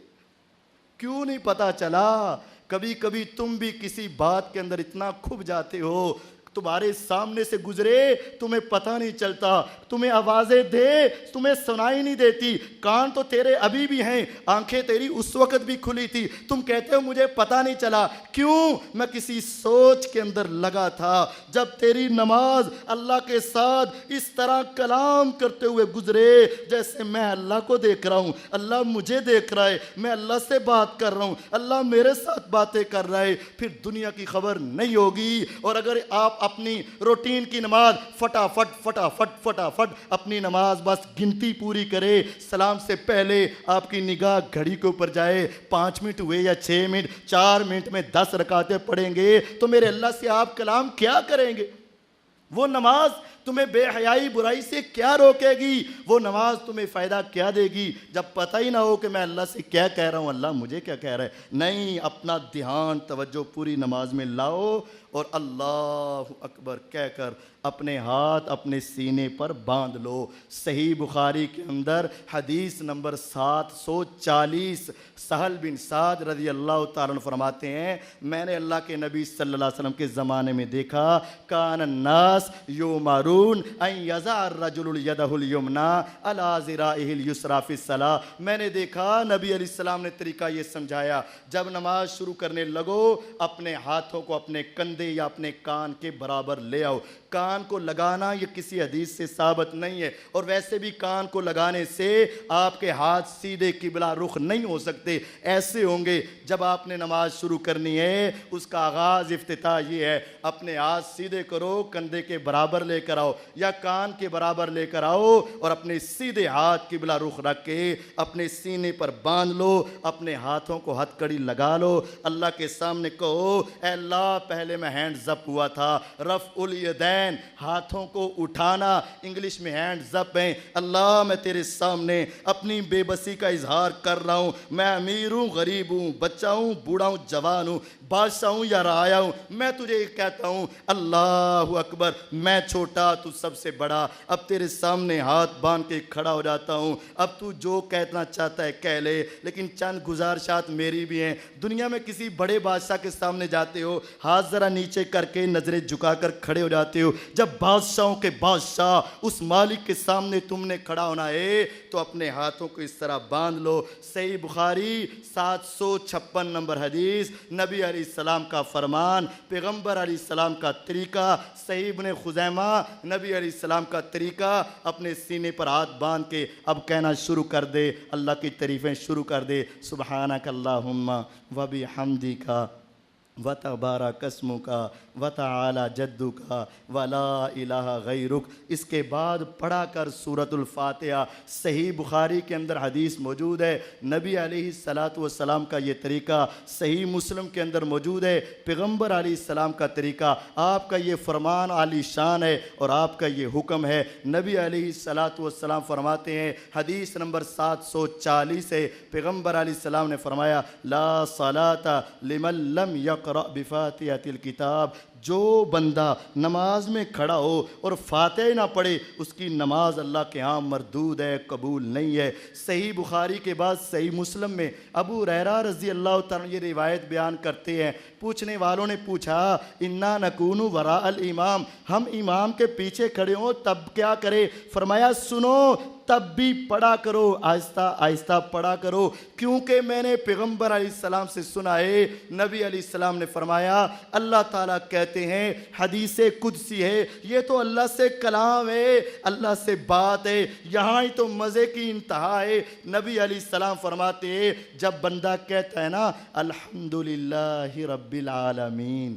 کیوں نہیں پتہ چلا؟ کبھی کبھی تم بھی کسی بات کے اندر اتنا کھپ جاتے ہو، تمہارے سامنے سے گزرے تمہیں پتہ نہیں چلتا، تمہیں آوازیں دے تمہیں سنائی نہیں دیتی، کان تو تیرے ابھی بھی ہیں، آنکھیں تیری اس وقت بھی کھلی تھی، تم کہتے ہو مجھے پتہ نہیں چلا۔ کیوں؟ میں کسی سوچ کے اندر لگا تھا۔ جب تیری نماز اللہ کے ساتھ اس طرح کلام کرتے ہوئے گزرے جیسے میں اللہ کو دیکھ رہا ہوں، اللہ مجھے دیکھ رہا ہے، میں اللہ سے بات کر رہا ہوں، اللہ میرے ساتھ باتیں کر رہا ہے، پھر دنیا کی خبر نہیں ہوگی۔ اور اگر آپ اپنی روٹین کی نماز فٹافٹ اپنی نماز بس گنتی پوری کرے، سلام سے پہلے آپ کی نگاہ گھڑی کے اوپر جائے، 5 منٹ ہوئے یا 6 منٹ، 4 منٹ میں 10 رکعتیں پڑھیں گے تو میرے اللہ سے آپ کلام کیا کریں گے؟ وہ نماز تمہیں بے حیائی برائی سے کیا روکے گی؟ وہ نماز تمہیں فائدہ کیا دے گی جب پتہ ہی نہ ہو کہ میں اللہ سے کیا کہہ رہا ہوں، اللہ مجھے کیا کہہ رہا ہے؟ نہیں، اپنا دھیان توجہ پوری نماز میں لاؤ اور اللہ اکبر کہہ کر اپنے ہاتھ اپنے سینے پر باندھ لو۔ صحیح بخاری کے اندر حدیث نمبر 740 سہل بن سعد رضی اللہ تعالیٰ عنہ فرماتے ہیں میں نے اللہ کے نبی صلی اللہ علیہ وسلم کے زمانے میں دیکھا کان الناس یؤمرون ان یضع الرجل یدہ الیمنی علی ذراعہ الیسری فی الصلاۃ۔ میں نے دیکھا نبی علیہ السلام نے طریقہ یہ سمجھایا، جب نماز شروع کرنے لگو اپنے ہاتھوں کو اپنے کندھے یا اپنے کان کے برابر لے آؤ۔ کان کو لگانا یہ کسی حدیث سے ثابت نہیں ہے، اور ویسے بھی کان کو لگانے سے آپ کے ہاتھ سیدھے قبلہ رخ نہیں ہو سکتے، ایسے ہوں گے۔ جب آپ نے نماز شروع کرنی ہے اس کا آغاز افتتاح یہ ہے، اپنے ہاتھ سیدھے کرو، کندھے کے برابر لے کر آؤ یا کان کے برابر لے کر آؤ، اور اپنے سیدھے ہاتھ قبلہ رخ رکھ کے اپنے سینے پر باندھ لو، اپنے ہاتھوں کو ہتھ کڑی لگا لو، اللہ کے سامنے کہو اے اللہ پہلے میں ہینڈز اپ ہوا تھا، رفع الیدین ہاتھوں کو اٹھانا، انگلش میں ہینڈز اپ ہیں، اللہ میں تیرے سامنے اپنی بے بسی کا اظہار کر رہا ہوں، میں امیر ہوں غریب ہوں، بچہ ہوں بوڑھا ہوں جوان ہوں، بادشاہ ہوں یا رعایا ہوں، میں تجھے کہتا ہوں اللہ اکبر، میں چھوٹا تو سب سے بڑا، اب تیرے سامنے ہاتھ باندھ کے کھڑا ہو جاتا ہوں، اب تو جو کہنا چاہتا ہے کہہ لے، لیکن چند گزارشات میری بھی ہیں۔ دنیا میں کسی بڑے بادشاہ کے سامنے جاتے ہو ہاتھ ذرا نیچے کر کے نظریں جھکا کر کھڑے ہو جاتے ہو، جب بادشاہوں کے بادشاہ اس مالک کے سامنے تم نے کھڑا ہونا ہے تو اپنے ہاتھوں کو اس طرح باندھ لو۔ صحیح بخاری 756 نمبر حدیث، نبی علیہ السلام کا فرمان، پیغمبر علیہ السلام کا طریقہ، صحیح ابن خزیمہ نبی علیہ السلام کا طریقہ، اپنے سینے پر ہاتھ باندھ کے اب کہنا شروع کر دے، اللہ کی تعریفیں شروع کر دے، سبحانک اللہم وبحمدک وتبارک اسمک وتعالی جدک ولا الہ غیرک۔ اس کے بعد پڑھا کر سورۃ الفاتحہ۔ صحیح بخاری کے اندر حدیث موجود ہے، نبی علیہ السلام کا یہ طریقہ صحیح مسلم کے اندر موجود ہے، پیغمبر علیہ السلام کا طریقہ، آپ کا یہ فرمان عالی شان ہے اور آپ کا یہ حکم ہے۔ نبی علیہ السلام فرماتے ہیں، حدیث نمبر 740 ہے، پیغمبر علیہ السلام نے فرمایا لا صلاۃ لمن لم یقرأ بفاتحۃ الکتاب، جو بندہ نماز میں کھڑا ہو اور فاتحہ نہ پڑھے اس کی نماز اللہ کے ہاں مردود ہے، قبول نہیں ہے۔ صحیح بخاری کے بعد صحیح مسلم میں ابو ہریرہ رضی اللہ تعالیٰ یہ روایت بیان کرتے ہیں، پوچھنے والوں نے پوچھا انا نکون وراء الامام، ہم امام کے پیچھے کھڑے ہوں تب کیا کرے؟ فرمایا سنو تب بھی پڑھا کرو، آہستہ آہستہ پڑھا کرو، کیونکہ میں نے پیغمبر علیہ السلام سے سنا ہے، نبی علیہ السلام نے فرمایا اللہ تعالیٰ کہتے ہیں، حدیث قدسی ہے، یہ تو اللہ سے کلام ہے، اللہ سے بات ہے، یہاں ہی تو مزے کی انتہا ہے۔ نبی علیہ السلام فرماتے ہیں جب بندہ کہتا ہے نا الحمدللہ رب العالمین،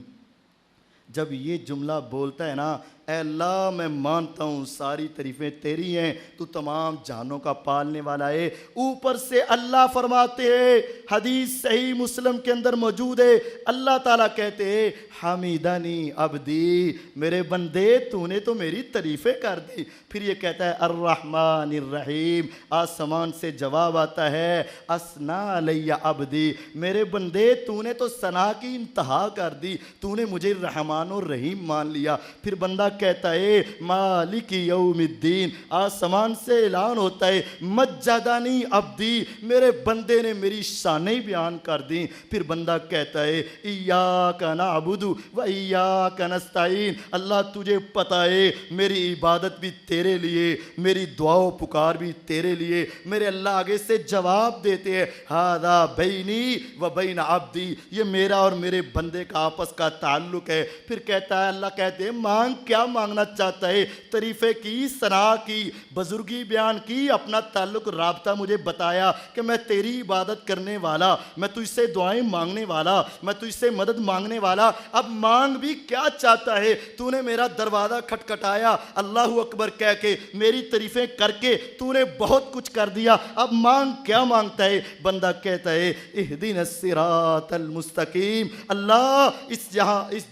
جب یہ جملہ بولتا ہے نا اے اللہ میں مانتا ہوں ساری تعریفیں تیری ہیں، تو تمام جہانوں کا پالنے والا ہے۔ اوپر سے اللہ فرماتے ہیں، حدیث صحیح مسلم کے اندر موجود ہے، اللہ تعالیٰ کہتے ہیں حمیدنی عبدی، میرے بندے تو نے تو میری تعریفیں کر دی۔ پھر یہ کہتا ہے الرحمن الرحیم، آسمان سے جواب آتا ہے اسنا علی عبدی، میرے بندے تو نے تو ثنا کی انتہا کر دی، تو نے مجھے رحمان اور رحیم مان لیا۔ پھر بندہ کہتا ہے مالک یوم الدین، آسمان سے اعلان ہوتا ہے مجدنی عبدی، میرے بندے نے میری شانیں بیان کر دیں۔ پھر بندہ کہتا ہے ایاک نعبد و ایاک نستعین، اللہ تجھے پتہ ہے میری عبادت بھی تیرے لیے، میری دعا و پکار بھی تیرے لیے۔ میرے اللہ آگے سے جواب دیتے ہیں ھذا بینی و بین عبدی، یہ میرا اور میرے بندے کا آپس کا تعلق ہے۔ پھر کہتا ہے اللہ کہتے ہیں مانگ، کیا مانگنا چاہتا ہے؟ تعریفیں کی، ثنا کی، بزرگی بیان کی، اپنا تعلق رابطہ مجھے بتایا کہ میں تیری عبادت کرنے والا، میں تجھ سے دعائیں مانگنے والا، میں تجھ سے مدد مانگنے والا۔ اب مانگ بھی کیا چاہتا ہے؟ تو نے میرا دروازہ کھٹکھٹایا اللہ اکبر کہہ کے، میری تعریفیں کر کے تو نے بہت کچھ کر دیا، اب مانگ کیا مانگتا ہے؟ بندہ کہتا ہے اہدنا الصراط المستقیم، اللہ اس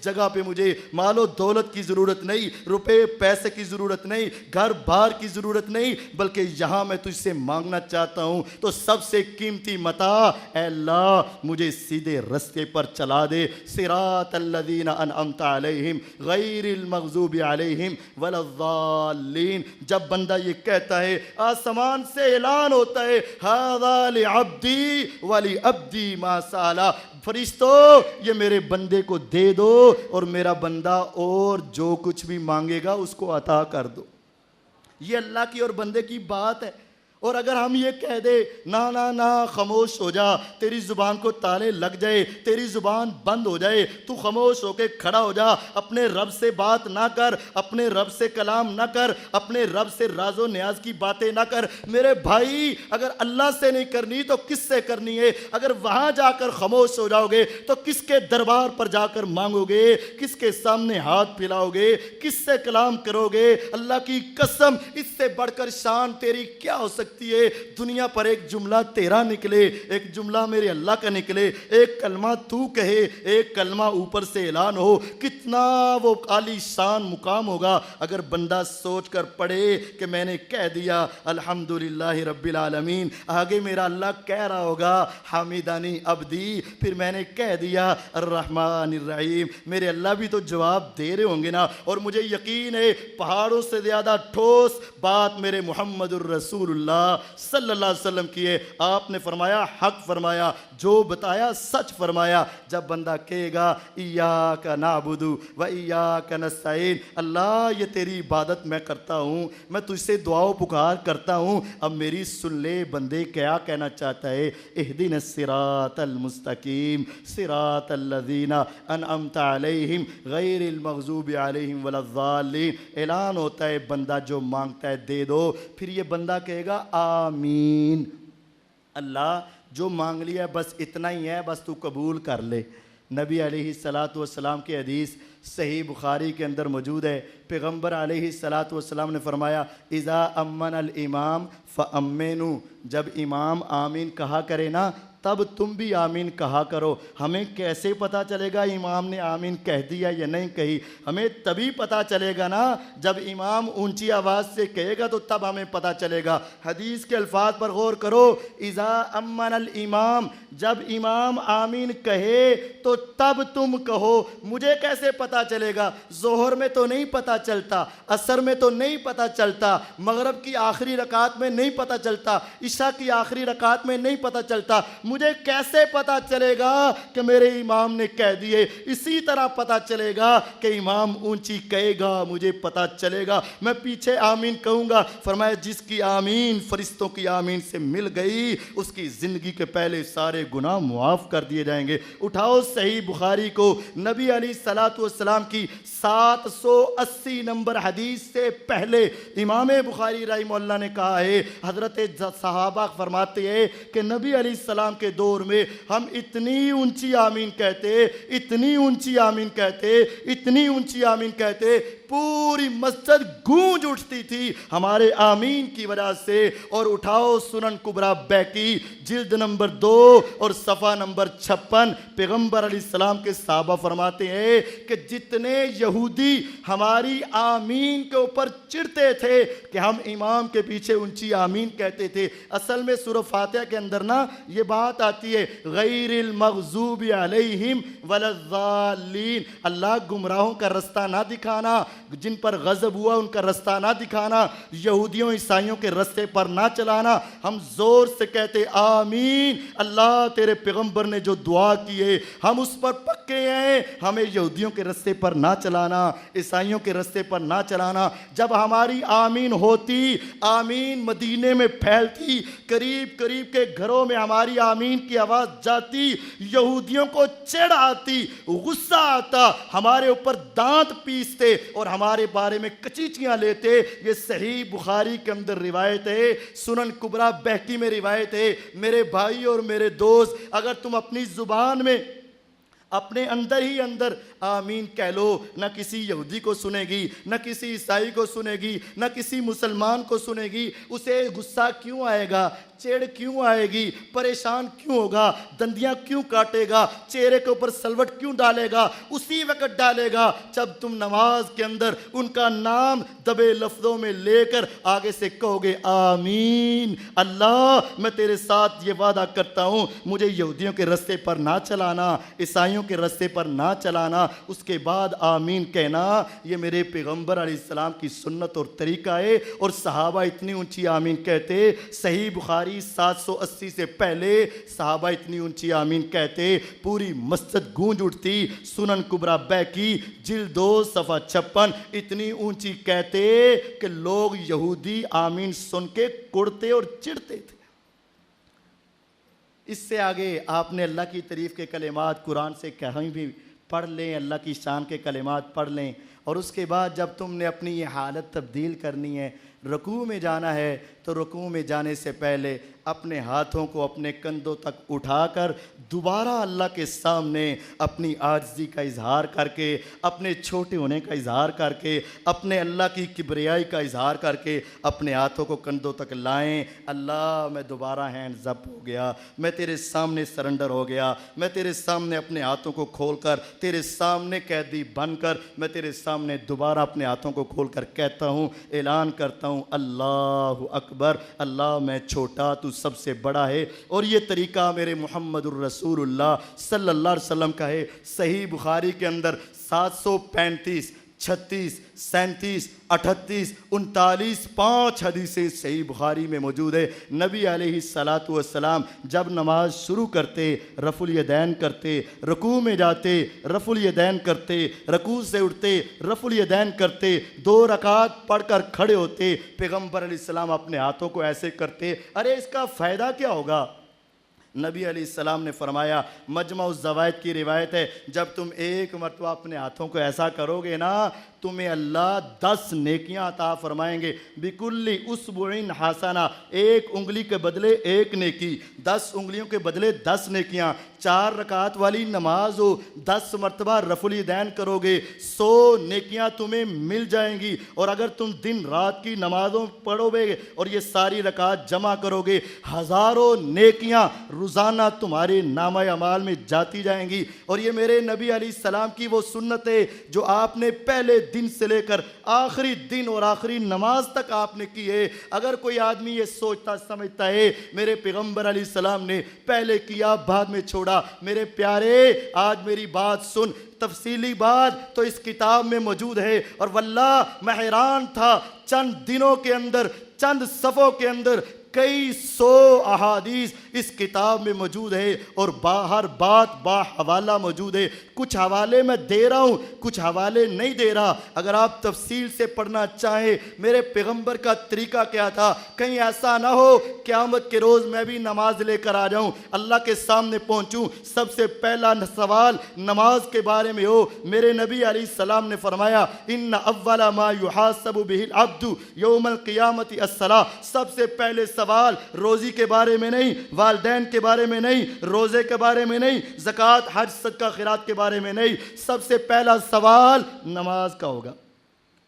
جگہ پہ مجھے مال و دولت کی ضرورت نہیں، روپے پیسے کی ضرورت نہیں، گھر بار کی ضرورت نہیں، بلکہ یہاں میں تجھ سے مانگنا چاہتا ہوں تو سب سے قیمتی متاع، اے اللہ مجھے سیدھے رستے پر چلا دے، صراط الذین انعمت علیہم غیر المغضوب علیہم ولا الضالین۔ جب بندہ یہ کہتا ہے آسمان سے اعلان ہوتا ہے ھذا لعبدی ولعبدی ما سأل، فرشتوں یہ میرے بندے کو دے دو اور میرا بندہ اور جو کچھ بھی مانگے گا اس کو عطا کر دو۔ یہ اللہ کی اور بندے کی بات ہے۔ اور اگر ہم یہ کہہ دے نا نا نا خاموش ہو جا، تیری زبان کو تالے لگ جائے، تیری زبان بند ہو جائے، تو خاموش ہو کے کھڑا ہو جا، اپنے رب سے بات نہ کر، اپنے رب سے کلام نہ کر، اپنے رب سے راز و نیاز کی باتیں نہ کر، میرے بھائی اگر اللہ سے نہیں کرنی تو کس سے کرنی ہے؟ اگر وہاں جا کر خاموش ہو جاؤ گے تو کس کے دربار پر جا کر مانگو گے؟ کس کے سامنے ہاتھ پھیلاؤ گے؟ کس سے کلام کرو گے؟ اللہ کی قسم اس سے بڑھ کر شان تیری کیا ہو سکتی ہے؟ دنیا پر ایک جملہ تیرا نکلے، ایک جملہ میرے اللہ کا نکلے، ایک کلمہ تو کہے، ایک کلمہ اوپر سے اعلان ہو، کتنا وہ عالی شان مقام ہوگا۔ اگر بندہ سوچ کر پڑھے کہ میں نے کہہ دیا الحمدللہ رب العالمین، آگے میرا اللہ کہہ رہا ہوگا حمیدنی عبدی، پھر میں نے کہہ دیا الرحمن الرحیم، میرے اللہ بھی تو جواب دے رہے ہوں گے نا۔ اور مجھے یقین ہے پہاڑوں سے زیادہ ٹھوس بات میرے محمد الرسول اللہ صلی اللہ علیہ وسلم کی ہے۔ آپ نے فرمایا حق فرمایا، جو بتایا سچ فرمایا۔ جب بندہ کہے گا ایاک نعبد و ایاک نستعین، اللہ یہ تیری عبادت میں کرتا ہوں، میں تجھ سے دعا و پکار کرتا ہوں، اب میری سن لے بندے کیا کہنا چاہتا ہے؟ اہدنا الصراط المستقیم صراط الذین انعمت علیہم غیر المغضوب علیہم ولا الضالین۔ اعلان ہوتا ہے بندہ جو مانگتا ہے دے دو، پھر یہ بندہ کہے گا آمین، اللہ جو مانگ لیا بس اتنا ہی ہے، بس تو قبول کر لے۔ نبی علیہ السلام کی حدیث صحیح بخاری کے اندر موجود ہے، پیغمبر علیہ السلام نے فرمایا اذا امن الامام فامنوا، جب امام آمین کہا کرے نا تب تم بھی آمین کہا کرو۔ ہمیں کیسے پتہ چلے گا امام نے آمین کہہ دیا یا نہیں کہی؟ ہمیں تبھی پتہ چلے گا نا جب امام اونچی آواز سے کہے گا تو تب ہمیں پتہ چلے گا۔ حدیث کے الفاظ پر غور کرو، اذا امن الامام، جب امام آمین کہے تو تب تم کہو۔ مجھے کیسے پتہ چلے گا؟ ظہر میں تو نہیں پتہ چلتا، عصر میں تو نہیں پتہ چلتا، مغرب کی آخری رکعت میں نہیں پتہ چلتا، عشاء کی آخری رکعت میں نہیں پتہ چلتا، مجھے کیسے پتا چلے گا کہ میرے امام نے کہہ دیے؟ اسی طرح پتا چلے گا کہ امام اونچی کہے گا، مجھے پتا چلے گا، میں پیچھے آمین کہوں گا۔ فرمایا جس کی آمین فرشتوں کی آمین سے مل گئی اس کی زندگی کے پہلے سارے گناہ معاف کر دیے جائیں گے۔ اٹھاؤ صحیح بخاری کو، نبی علیہ السلام کی 780 نمبر حدیث سے پہلے امام بخاری رحمہ اللہ نے کہا ہے، حضرت صحابہ فرماتے ہیں کہ نبی علیہ السلام کے کے دور میں ہم اتنی اونچی آمین کہتے، اتنی اونچی آمین کہتے، اتنی اونچی آمین کہتے، پوری مسجد گونج اٹھتی تھی ہمارے آمین کی وجہ سے۔ اور اٹھاؤ سنن کبریٰ بیکی جلد نمبر 2 اور صفحہ نمبر 56، پیغمبر علیہ السلام کے صحابہ فرماتے ہیں کہ جتنے یہودی ہماری آمین کے اوپر چڑھتے تھے کہ ہم امام کے پیچھے اونچی آمین کہتے تھے، اصل میں سورہ فاتحہ کے اندر نا یہ بات آتی ہے غیر المغضوب علیہم ولا الضالین، اللہ گمراہوں کا رستہ نہ دکھانا، جن پر غضب ہوا ان کا رستہ نہ دکھانا، یہودیوں عیسائیوں کے رستے پر نہ چلانا۔ ہم زور سے کہتے آمین، اللہ تیرے پیغمبر نے جو دعا کی ہے ہم اس پر پکے ہیں، ہمیں یہودیوں کے رستے پر نہ چلانا، عیسائیوں کے رستے پر نہ چلانا۔ جب ہماری آمین ہوتی، آمین مدینے میں پھیلتی، قریب قریب کے گھروں میں ہماری آمین کی آواز جاتی، یہودیوں کو چڑھ آتی، غصہ آتا، ہمارے اوپر دانت پیستے اور ہمارے بارے میں کچیچیاں لیتے۔ یہ صحیح بخاری کے اندر روایت ہے، سنن کبریٰ بیہقی میں روایت ہے۔ میرے بھائی اور میرے دوست، اگر تم اپنی زبان میں اپنے اندر ہی اندر آمین کہہ لو، نہ کسی یہودی کو سنے گی، نہ کسی عیسائی کو سنے گی، نہ کسی مسلمان کو سنے گی، اسے غصہ کیوں آئے گا، چڑ کیوں آئے گی، پریشان کیوں ہوگا، دندیاں کیوں کاٹے گا، چہرے کے اوپر سلوٹ کیوں ڈالے گا؟ اسی وقت ڈالے گا جب تم نماز کے اندر ان کا نام دبے لفظوں میں لے کر آگے سے کہو گے آمین، اللہ میں تیرے ساتھ یہ وعدہ کرتا ہوں مجھے یہودیوں کے رستے پر نہ چلانا، عیسائیوں کے رستے پر نہ چلانا۔ اس کے بعد آمین کہنا یہ میرے پیغمبر علیہ السلام کی سنت اور طریقہ ہے، اور صحابہ اتنی اونچی آمین کہتے، صحیح بخاری 780 سے پہلے صحابہ اتنی اونچی آمین کہتے پوری مسجد گونج اٹھتی۔ سنن کبریٰ بیہقی جلد 2 صفحہ 56، اتنی اونچی کہتے کہ لوگ یہودی آمین سن کے کڑتے اور چڑھتے تھے۔ اس سے آگے آپ نے اللہ کی تعریف کے کلمات قرآن سے کہیں بھی پڑھ لیں، اللہ کی شان کے کلمات پڑھ لیں، اور اس کے بعد جب تم نے اپنی یہ حالت تبدیل کرنی ہے، رکوع میں جانا ہے، تو رکوع میں جانے سے پہلے اپنے ہاتھوں کو اپنے کندھوں تک اٹھا کر دوبارہ اللہ کے سامنے اپنی عاجزی کا اظہار کر کے، اپنے چھوٹے ہونے کا اظہار کر کے، اپنے اللہ کی کبریائی کا اظہار کر کے اپنے ہاتھوں کو کندھوں تک لائیں۔ اللہ میں دوبارہ ہینڈز اپ ہو گیا، میں تیرے سامنے سرنڈر ہو گیا، میں تیرے سامنے اپنے ہاتھوں کو کھول کر، تیرے سامنے قیدی بن کر، میں تیرے سامنے دوبارہ اپنے ہاتھوں کو کھول کر کہتا ہوں، اعلان کرتا ہوں اللہ اکبر، اللہ میں چھوٹا تو سب سے بڑا ہے۔ اور یہ طریقہ میرے محمد الرسول اللہ صلی اللہ علیہ وسلم کا ہے۔ صحیح بخاری کے اندر 735 36 37 38 39 5 حدیثیں صحیح بخاری میں موجود ہے۔ نبی علیہ الصلاۃ والسلام جب نماز شروع کرتے رفع الیدین کرتے، رکوع میں جاتے رفع الیدین کرتے، رکوع سے اٹھتے رفع الیدین کرتے، 2 رکعت پڑھ کر کھڑے ہوتے، پیغمبر علیہ السلام اپنے ہاتھوں کو ایسے کرتے۔ ارے اس کا فائدہ کیا ہوگا؟ نبی علیہ السلام نے فرمایا، مجمع الزوائد کی روایت ہے، جب تم ایک مرتبہ اپنے ہاتھوں کو ایسا کرو گے نا، تمہیں اللہ 10 نیکیاں عطا فرمائیں گے۔ بکل اصبع حسنہ، ایک انگلی کے بدلے 1 نیکی، 10 انگلیوں کے بدلے 10 نیکیاں۔ 4 رکعت والی نماز ہو، 10 مرتبہ رفع الیدین کرو گے، 100 نیکیاں تمہیں مل جائیں گی۔ اور اگر تم دن رات کی نمازوں پڑھو گے اور یہ ساری رکعت جمع کرو گے، ہزاروں نیکیاں روزانہ تمہارے نامہ اعمال میں جاتی جائیں گی۔ اور یہ میرے نبی علیہ السلام کی وہ سنت ہے جو آپ نے پہلے دن سے لے کر آخری دن اور آخری نماز تک آپ نے کی ہے۔ اگر کوئی آدمی یہ سوچتا سمجھتا ہے میرے پیغمبر علیہ السلام نے پہلے کیا بعد میں چھوڑا، میرے پیارے آج میری بات سن، تفصیلی بات تو اس کتاب میں موجود ہے۔ اور واللہ میں حیران تھا، چند دنوں کے اندر، چند صفحوں کے اندر کئی 100 احادیث اس کتاب میں موجود ہے، اور ہر بات با حوالہ موجود ہے۔ کچھ حوالے میں دے رہا ہوں، کچھ حوالے نہیں دے رہا۔ اگر آپ تفصیل سے پڑھنا چاہیں میرے پیغمبر کا طریقہ کیا تھا، کہیں ایسا نہ ہو قیامت کے روز میں بھی نماز لے کر آ جاؤں، اللہ کے سامنے پہنچوں، سب سے پہلا سوال نماز کے بارے میں ہو۔ میرے نبی علیہ السلام نے فرمایا، ان اول ما یحاسب به العبد یوم القیامت الصلاۃ، سب سے پہلے سوال روزی کے بارے میں نہیں، والدین کے بارے میں نہیں، روزے کے بارے میں نہیں، زکوٰۃ، حج، صدقہ خیرات کے بارے میں نہیں، سب سے پہلا سوال نماز کا ہوگا۔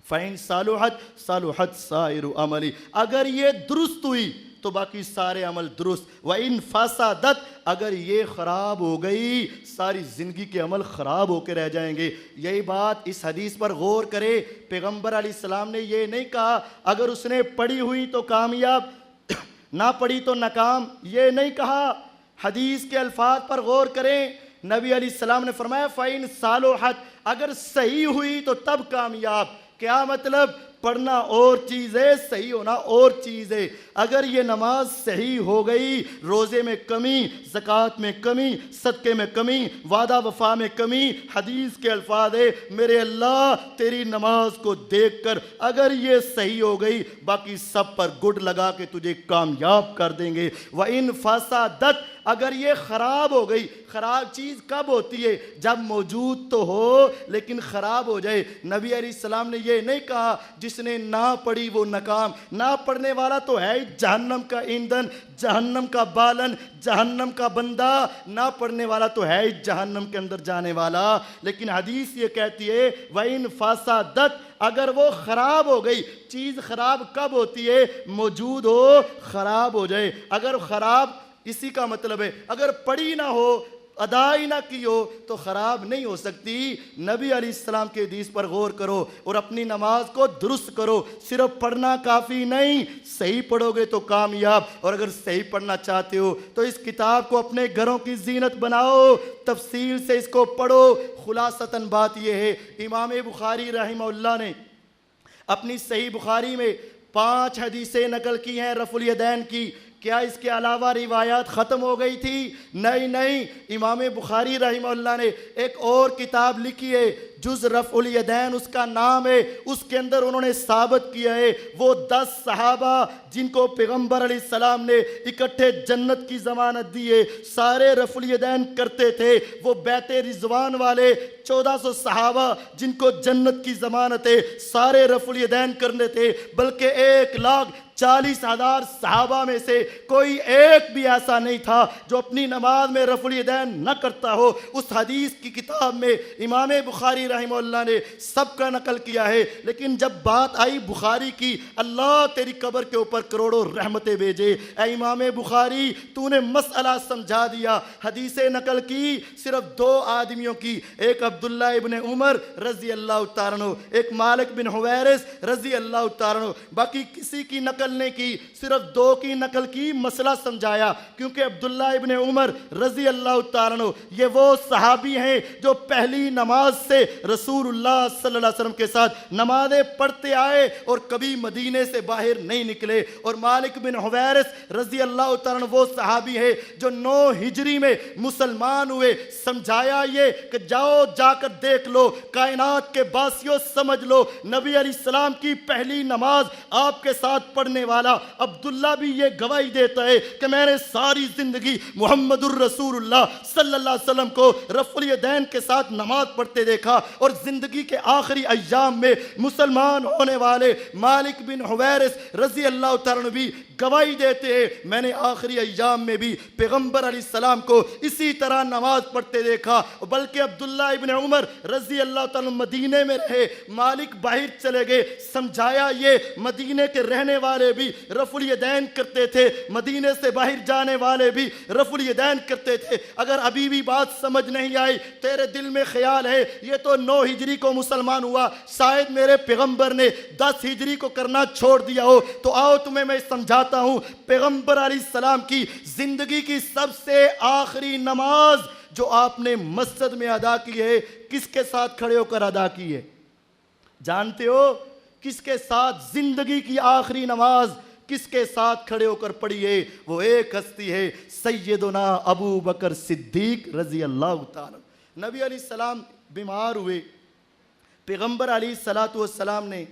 فَإِن صَلُحَتْ صَلُحَتْ سَائِرُ عَمَلِ، اگر یہ درست ہوئی تو باقی سارے عمل درست، وَإِن فَسَدَتْ، اگر یہ خراب ہو گئی ساری زندگی کے عمل خراب ہو کے رہ جائیں گے۔ یہی بات اس حدیث پر غور کرے، پیغمبر علیہ السلام نے یہ نہیں کہا اگر اس نے پڑھی ہوئی تو کامیاب، نہ پڑھی تو ناکام، یہ نہیں کہا۔ حدیث کے الفاظ پر غور کریں، نبی علیہ السلام نے فرمایا فَإِن صَلُحَتْ، اگر صحیح ہوئی تو تب کامیاب۔ کیا مطلب؟ پڑھنا اور چیز ہے، صحیح ہونا اور چیز ہے۔ اگر یہ نماز صحیح ہو گئی، روزے میں کمی، زکوٰۃ میں کمی، صدقے میں کمی، وعدہ وفا میں کمی، حدیث کے الفاظ ہے میرے اللہ تیری نماز کو دیکھ کر اگر یہ صحیح ہو گئی باقی سب پر گڈ لگا کے تجھے کامیاب کر دیں گے۔ وَإِن فَسَدَتْ، اگر یہ خراب ہو گئی، خراب چیز کب ہوتی ہے؟ جب موجود تو ہو لیکن خراب ہو جائے۔ نبی علیہ السلام نے یہ نہیں کہا جس نے نہ پڑھی وہ ناکام، نہ پڑھنے والا تو ہے جہنم کا ایندھن، جہنم کا بالن، جہنم کا بندہ، نہ پڑھنے والا تو ہے جہنم کے اندر جانے والا۔ لیکن حدیث یہ کہتی ہے وَإِن فَسَدَتْ، اگر وہ خراب ہو گئی۔ چیز خراب کب ہوتی ہے؟ موجود ہو خراب ہو جائے۔ اگر خراب، اسی کا مطلب ہے اگر پڑھی نہ ہو، ادا ہی نہ کی ہو تو خراب نہیں ہو سکتی۔ نبی علیہ السلام کے حدیث پر غور کرو اور اپنی نماز کو درست کرو۔ صرف پڑھنا کافی نہیں، صحیح پڑھو گے تو کامیاب۔ اور اگر صحیح پڑھنا چاہتے ہو تو اس کتاب کو اپنے گھروں کی زینت بناؤ، تفصیل سے اس کو پڑھو۔ خلاصتاً بات یہ ہے، امام بخاری رحمہ اللہ نے اپنی صحیح بخاری میں 5 حدیثیں نقل کی ہیں رفع الیدین کی۔ کیا اس کے علاوہ روایات ختم ہو گئی تھی؟ نہیں، امام بخاری رحمہ اللہ نے ایک اور کتاب لکھی ہے جز رفع الیدین اس کا نام ہے۔ اس کے اندر انہوں نے ثابت کیا ہے وہ 10 صحابہ جن کو پیغمبر علیہ السلام نے اکٹھے جنت کی ضمانت دی ہے، سارے رفع الیدین کرتے تھے۔ وہ بیت رضوان والے 1400 صحابہ جن کو جنت کی ضمانت ہے، سارے رفع الیدین کرنے تھے، بلکہ 1,40,000 صحابہ میں سے کوئی ایک بھی ایسا نہیں تھا جو اپنی نماز میں رفع الیدین نہ کرتا ہو۔ اس حدیث کی کتاب میں امام بخاری رحمہ اللہ نے سب کا نقل کیا ہے۔ لیکن جب بات آئی بخاری کی، اللہ تیری قبر کے اوپر کروڑوں رحمتیں بھیجے، اے امام بخاری تو نے مسئلہ سمجھا دیا۔ حدیثیں نقل کی صرف 2 آدمیوں کی، ایک عبداللہ ابن عمر رضی اللہ تعالیٰ عنہ، ایک مالک بن حویرث رضی اللہ تعالیٰ عنہ، باقی کسی کی نقل نہیں کی، صرف 2 کی نقل کی، مسئلہ سمجھایا۔ کیونکہ عبداللہ ابن عمر رضی اللہ تعالیٰ عنہ یہ وہ صحابی ہیں جو پہلی نماز سے رسول اللہ صلی اللہ علیہ وسلم کے ساتھ نمازیں پڑھتے آئے اور کبھی مدینے سے باہر نہیں نکلے۔ اور مالک بن حویرث رضی اللہ تعالیٰ عنہ وہ صحابی ہے جو 9 ہجری میں مسلمان ہوئے۔ سمجھایا یہ کہ جاؤ جا کر دیکھ لو، کائنات کے باسیوں سمجھ لو، نبی علیہ السلام کی پہلی نماز آپ کے ساتھ پڑھنے والا عبداللہ بھی یہ گواہی دیتا ہے کہ میں نے ساری زندگی محمد الرسول اللہ صلی اللہ علیہ وسلم کو رفع الیدین کے ساتھ نماز پڑھتے دیکھا۔ اور زندگی کے آخری ایام میں مسلمان ہونے والے مالک بن حویرث رضی اللہ تعالیٰ عنہ بھی گواہی دیتے ہیں میں نے آخری ایام میں بھی پیغمبر علیہ السلام کو اسی طرح نماز پڑھتے دیکھا۔ بلکہ عبداللہ ابن عمر رضی اللہ تعالیٰ مدینے میں رہے، مالک باہر چلے گئے۔ سمجھایا یہ مدینے کے رہنے والے بھی رفع الیدین کرتے تھے، مدینے سے باہر جانے والے بھی رفع الیدین کرتے تھے۔ اگر ابھی بھی بات سمجھ نہیں آئی، تیرے دل میں خیال ہے یہ تو 9 ہجری کو مسلمان ہوا، شاید میرے پیغمبر نے 10 ہجری کو کرنا چھوڑ دیا ہو، تو آؤ تمہیں میں سمجھاتا ہوں۔ پیغمبر علیہ السلام کی زندگی کی سب سے آخری نماز جو آپ نے مسجد میں ادا کی ہے، کس کے ساتھ کھڑے ہو کر ادا کی ہے؟ جانتے ہو کس کے ساتھ؟ زندگی کی آخری نماز کس کے ساتھ کھڑے ہو کر پڑھی ہے؟ وہ ایک ہستی ہے، سیدنا ابو بکر صدیق رضی اللہ تعالی۔ نبی علیہ السلام بیمار ہوئے، پیغمبر علیہ السلام نے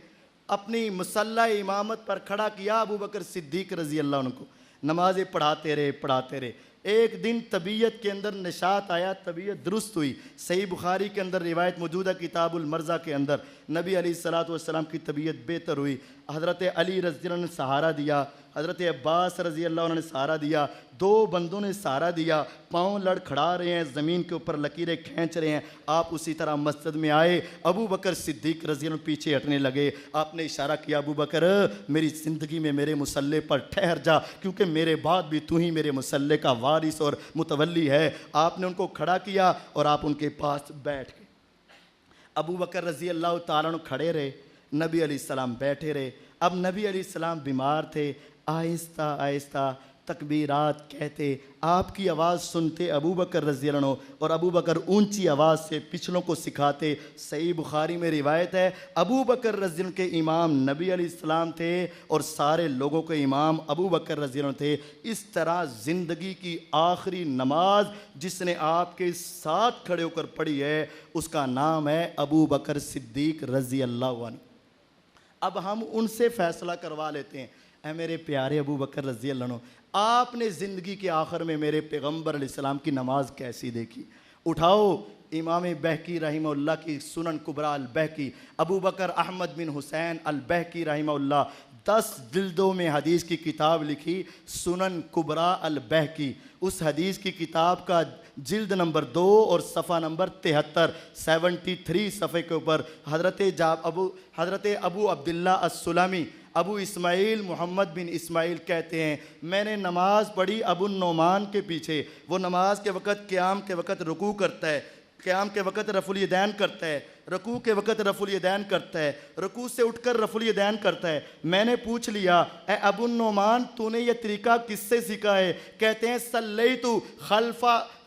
اپنی مصلی امامت پر کھڑا کیا ابو بکر صدیق رضی اللہ عنہ کو، نمازیں پڑھاتے رہے۔ ایک دن طبیعت کے اندر نشاط آیا، طبیعت درست ہوئی۔ صحیح بخاری کے اندر روایت موجود ہے کتاب المرضى کے اندر، نبی علیہ السلام کی طبیعت بہتر ہوئی۔ حضرت علی رضی اللہ عنہ نے سہارا دیا، حضرت عباس رضی اللہ عنہ نے سہارا دیا، 2 بندوں نے سہارا دیا، پاؤں لڑ کھڑا رہے ہیں، زمین کے اوپر لکیریں کھینچ رہے ہیں، آپ اسی طرح مسجد میں آئے، ابو بکر صدیق رضی اللہ عنہ پیچھے ہٹنے لگے، آپ نے اشارہ کیا ابو بکر میری زندگی میں میرے مصلی پر ٹھہر جا، کیونکہ میرے بعد بھی تو ہی میرے مصلی کا وارث اور متولی ہے۔ آپ نے ان کو کھڑا کیا اور آپ ان کے پاس بیٹھ گئے۔ ابو بکر رضی اللہ تعالیٰ عنہ کھڑے رہے، نبی علیہ السلام بیٹھے رہے۔ اب نبی علیہ السلام بیمار تھے، آہستہ آہستہ تکبیرات کہتے، آپ کی آواز سنتے ابو بکر رضی اللہ عنہ، اور ابو بکر اونچی آواز سے پچھلوں کو سکھاتے۔ صحیح بخاری میں روایت ہے، ابو بکر رضی اللہ عنہ کے امام نبی علیہ السلام تھے اور سارے لوگوں کے امام ابو بکر رضی اللہ عنہ تھے۔ اس طرح زندگی کی آخری نماز جس نے آپ کے ساتھ کھڑے ہو کر پڑھی ہے اس کا نام ہے ابو بکر صدیق رضی اللہ عنہ۔ اب ہم ان سے فیصلہ کروا لیتے ہیں، اے میرے پیارے ابو بکر رضی اللہ عنہ، آپ نے زندگی کے آخر میں میرے پیغمبر علیہ السلام کی نماز کیسی دیکھی؟ اٹھاؤ امام بہقی رحمہ اللہ کی سنن کبریٰ البہقی، ابو بکر احمد بن حسین البہقی رحمہ اللہ 10 جلدوں میں حدیث کی کتاب لکھی، سنن کبریٰ البہقی۔ اس حدیث کی کتاب کا جلد نمبر 2 اور صفحہ نمبر 73 صفحے کے اوپر حضرت ابو عبداللہ السلمی، ابو اسماعیل محمد بن اسماعیل کہتے ہیں، میں نے نماز پڑھی ابو النعمان کے پیچھے، وہ نماز کے وقت قیام کے وقت رکوع کرتا ہے، قیام کے وقت رفع الیدین کرتا ہے، رکوع کے وقت رفع الیدین کرتا ہے، رکوع سے اٹھ کر رفع الیدین کرتا ہے۔ میں نے پوچھ لیا، اے ابو النعمان تو نے یہ طریقہ کس سے سیکھا ہے؟ کہتے ہیں صلیت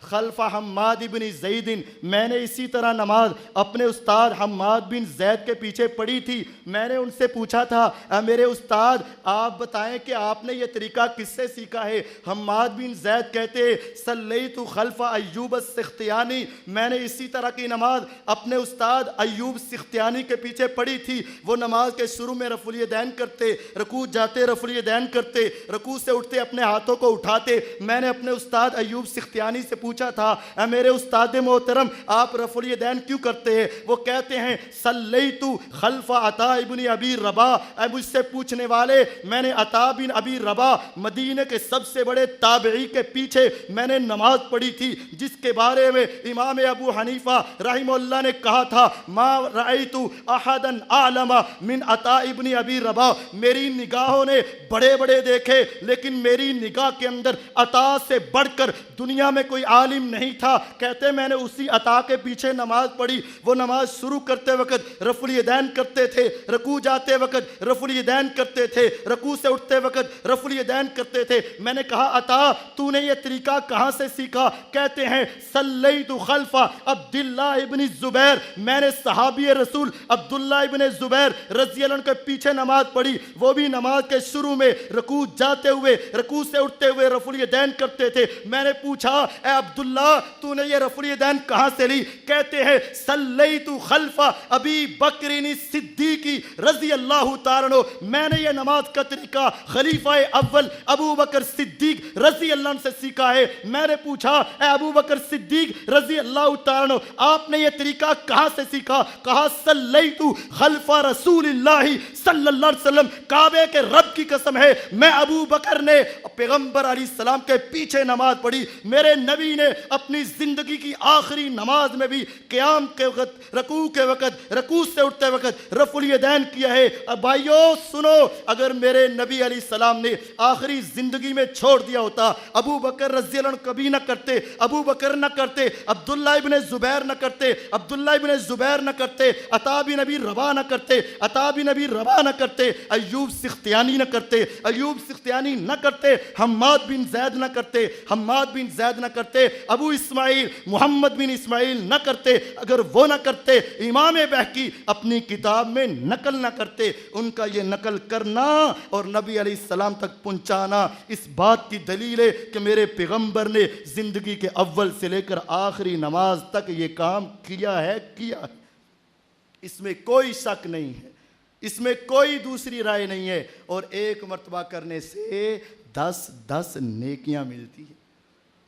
خلف حماد بن زید، میں نے اسی طرح نماز اپنے استاد حماد بن زید کے پیچھے پڑھی تھی۔ میں نے ان سے پوچھا تھا، اے میرے استاد آپ بتائیں کہ آپ نے یہ طریقہ کس سے سیکھا ہے؟ حماد بن زید کہتے صلیت خلف ایوب السختیانی، میں نے اسی طرح کی نماز اپنے استاد ایوب سختیانی کے پیچھے پڑھی تھی۔ وہ نماز کے شروع میں رفع الیدین کرتے، رکوع جاتے رفع الیدین کرتے، رکوع سے اٹھتے اپنے ہاتھوں کو اٹھاتے۔ میں نے اپنے استاد ایوب سختیانی سے پوچھا تھا، اے میرے استاد محترم آپ رفع الیدین کیوں کرتے ہیں؟ وہ کہتے ہیں صلیت خلف عطا ابن ابی رباح، اے مجھ سے پوچھنے والے میں نے عطا بن ابی رباح مدینے کے سب سے بڑے تابعی کے پیچھے میں نے نماز پڑھی تھی، جس کے بارے میں امام ابو حنیفہ رحمہ اللہ نے کہا تھا ما رأیت احدا اعلم من عطا ابن ابی رباح، میری نگاہوں نے بڑے بڑے دیکھے لیکن میری نگاہ کے اندر عطا سے بڑھ کر دنیا میں کوئی عالم نہیں تھا۔ کہتے میں نے اسی عطا کے پیچھے نماز پڑھی، وہ نماز شروع کرتے وقت رفع الیدین کرتے تھے، رکوع جاتے وقت رفع الیدین کرتے تھے، رکوع سے اٹھتے وقت رفع الیدین کرتے تھے۔ میں نے کہا عطا تو نے یہ طریقہ کہاں سے سیکھا؟ کہتے ہیں صلیت خلف عبداللہ ابن الزبیر، میں نے صحابی رسول عبداللہ ابن زبیر رضی اللہ عنہ کے پیچھے نماز پڑھی، وہ بھی نماز کے شروع میں رکوع جاتے ہوئے رکوع سے اٹھتے ہوئے رفع الیدین کرتے تھے۔ میں نے پوچھا اے عبداللہ تو نے یہ رفع الیدین کہاں سے لی؟ کہتے ہیں صلیت خلف ابی بکر صدیق رضی اللہ تعالیٰ عنہ، میں نے یہ نماز کا طریقہ خلیفہ اول ابو بکر صدیق رضی اللہ عنہ سے سیکھا ہے۔ میں نے پوچھا اے ابو بکر صدیق رضی اللہ تعالیٰ عنہ آپ نے یہ طریقہ کہاں سے سیکھا؟ کہا صلیت خلف رسول اللہ صلی اللہ علیہ وسلم، کعبے کے رب کی قسم ہے میں ابو بکر نے پیغمبر علیہ السلام کے پیچھے نماز پڑھی۔ میرے نبی نے اپنی زندگی کی آخری نماز میں بھی قیام کے وقت، رکوع کے وقت، رکوع سے اٹھتے وقت رفع الیدین کیا ہے۔ اب بھائیو سنو، اگر میرے نبی علیہ السلام نے آخری زندگی میں چھوڑ دیا ہوتا ابو بکر رضی اللہ عنہ کبھی نہ کرتے، ابو بکر نہ کرتے، عبداللہ ابن زبیر نہ کرتے، عبداللہ ابن زبیر نہ کرتے، عطا بن ابی رباح نہ کرتے، عطا بن ابی رباح نہ کرتے، ایوب سختیانی نہ کرتے، ایوب سختیانی نہ کرتے، حماد بن زید نہ کرتے، حماد بن زید نہ کرتے، ابو اسماعیل محمد بن اسماعیل نہ کرتے، اگر وہ نہ کرتے امام بہقی اپنی کتاب میں نقل نہ کرتے۔ ان کا یہ نقل کرنا اور نبی علیہ السلام تک پہنچانا اس بات کی دلیل ہے کہ میرے پیغمبر نے زندگی کے اول سے لے کر آخری نماز تک یہ کام کیا ہے۔ اس میں کوئی شک نہیں ہے، اس میں کوئی دوسری رائے نہیں ہے، اور ایک مرتبہ کرنے سے 10 نیکیاں ملتی ہیں۔